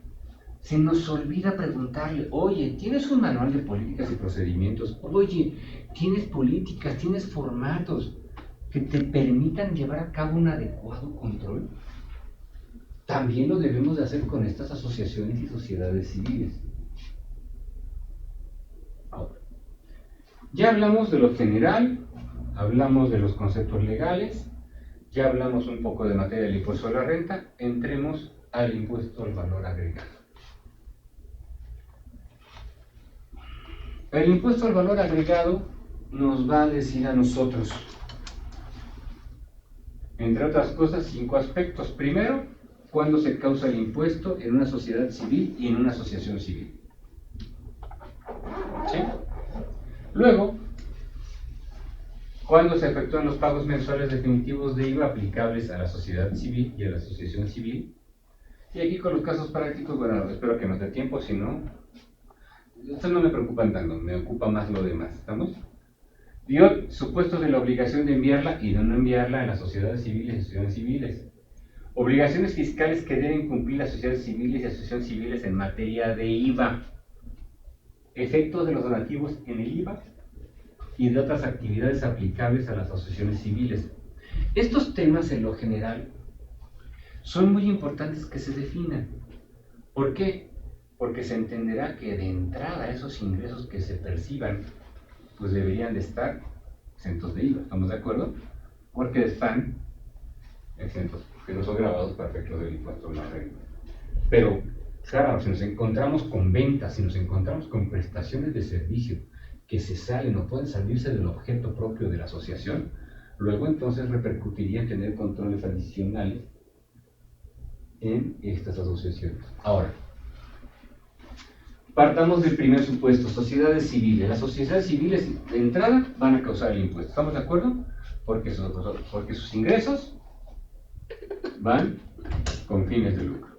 se nos olvida preguntarle, oye, ¿tienes un manual de políticas y procedimientos? Oye, ¿tienes políticas, tienes formatos que te permitan llevar a cabo un adecuado control? También lo debemos de hacer con estas asociaciones y sociedades civiles. Ahora, ya hablamos de lo general, hablamos de los conceptos legales, ya hablamos un poco de materia del impuesto a la renta, entremos al impuesto al valor agregado. El impuesto al valor agregado nos va a decir a nosotros, entre otras cosas, 5 aspectos. Primero, cuándo se causa el impuesto en una sociedad civil y en una asociación civil. ¿Sí? Luego, cuándo se efectúan los pagos mensuales definitivos de IVA aplicables a la sociedad civil y a la asociación civil. Y aquí con los casos prácticos, bueno, espero que nos dé tiempo, si no, estos no me preocupan tanto, me ocupa más lo demás, ¿estamos? Dio supuestos de la obligación de enviarla y de no enviarla en las sociedades civiles y asociaciones civiles. Obligaciones fiscales que deben cumplir las sociedades civiles y asociaciones civiles en materia de IVA. Efectos de los donativos en el IVA y de otras actividades aplicables a las asociaciones civiles. Estos temas en lo general son muy importantes que se definan. ¿Por qué? Porque se entenderá que de entrada esos ingresos que se perciban pues deberían de estar exentos de IVA, ¿estamos de acuerdo? Porque están exentos, porque no son grabados para efectos del impuesto a la renta. Pero, claro, si nos encontramos con ventas, si nos encontramos con prestaciones de servicio que se salen o pueden salirse del objeto propio de la asociación, luego entonces repercutiría en tener controles adicionales en estas asociaciones. Ahora, partamos del primer supuesto, sociedades civiles. Las sociedades civiles de entrada van a causar el impuesto, ¿estamos de acuerdo? Porque sus ingresos van con fines de lucro.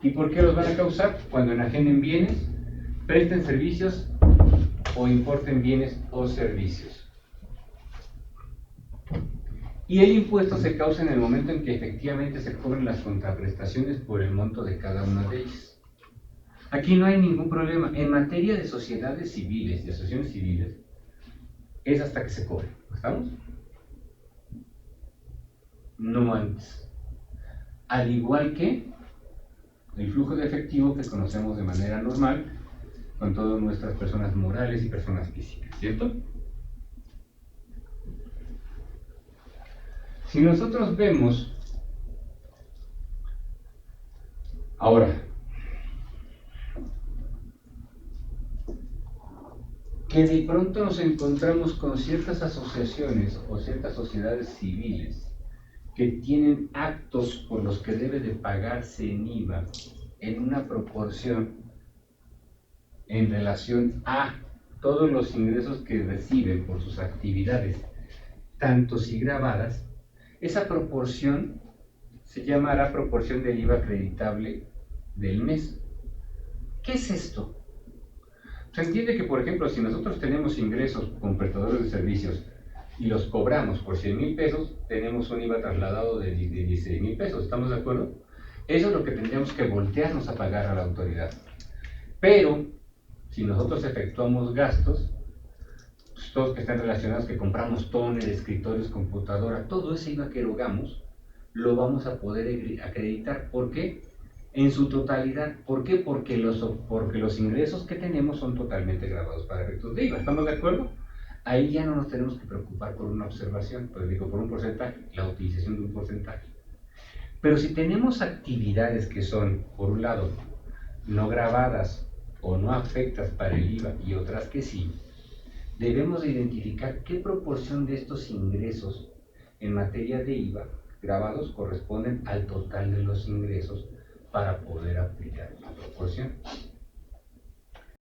¿Y por qué los van a causar? Cuando enajenen bienes, presten servicios o importen bienes o servicios. Y el impuesto se causa en el momento en que efectivamente se cobren las contraprestaciones por el monto de cada una de ellas. Aquí no hay ningún problema. En materia de sociedades civiles y asociaciones civiles, es hasta que se cobre. ¿Estamos? No antes. Al igual que el flujo de efectivo que conocemos de manera normal con todas nuestras personas morales y personas físicas, ¿cierto? Si nosotros vemos ahora que de pronto nos encontramos con ciertas asociaciones o ciertas sociedades civiles que tienen actos por los que debe de pagarse en IVA en una proporción en relación a todos los ingresos que reciben por sus actividades, tantos y grabadas, esa proporción se llamará proporción del IVA acreditable del mes. ¿Qué es esto? Se entiende que, por ejemplo, si nosotros tenemos ingresos con prestadores de servicios y los cobramos por 100,000 pesos, tenemos un IVA trasladado de 16,000 pesos, ¿estamos de acuerdo? Eso es lo que tendríamos que voltearnos a pagar a la autoridad. Pero, si nosotros efectuamos gastos, pues todos que están relacionados, que compramos tóner, escritorios, computadora, todo ese IVA que erogamos, lo vamos a poder acreditar. ¿Por qué? en su totalidad. ¿Por qué? Porque los ingresos que tenemos son totalmente grabados para efectos de IVA. ¿Estamos de acuerdo? Ahí ya no nos tenemos que preocupar por una observación, pues digo, por un porcentaje, la utilización de un porcentaje. Pero si tenemos actividades que son, por un lado, no grabadas o no afectas para el IVA y otras que sí, debemos de identificar qué proporción de estos ingresos en materia de IVA grabados corresponden al total de los ingresos para poder aplicar la proporción.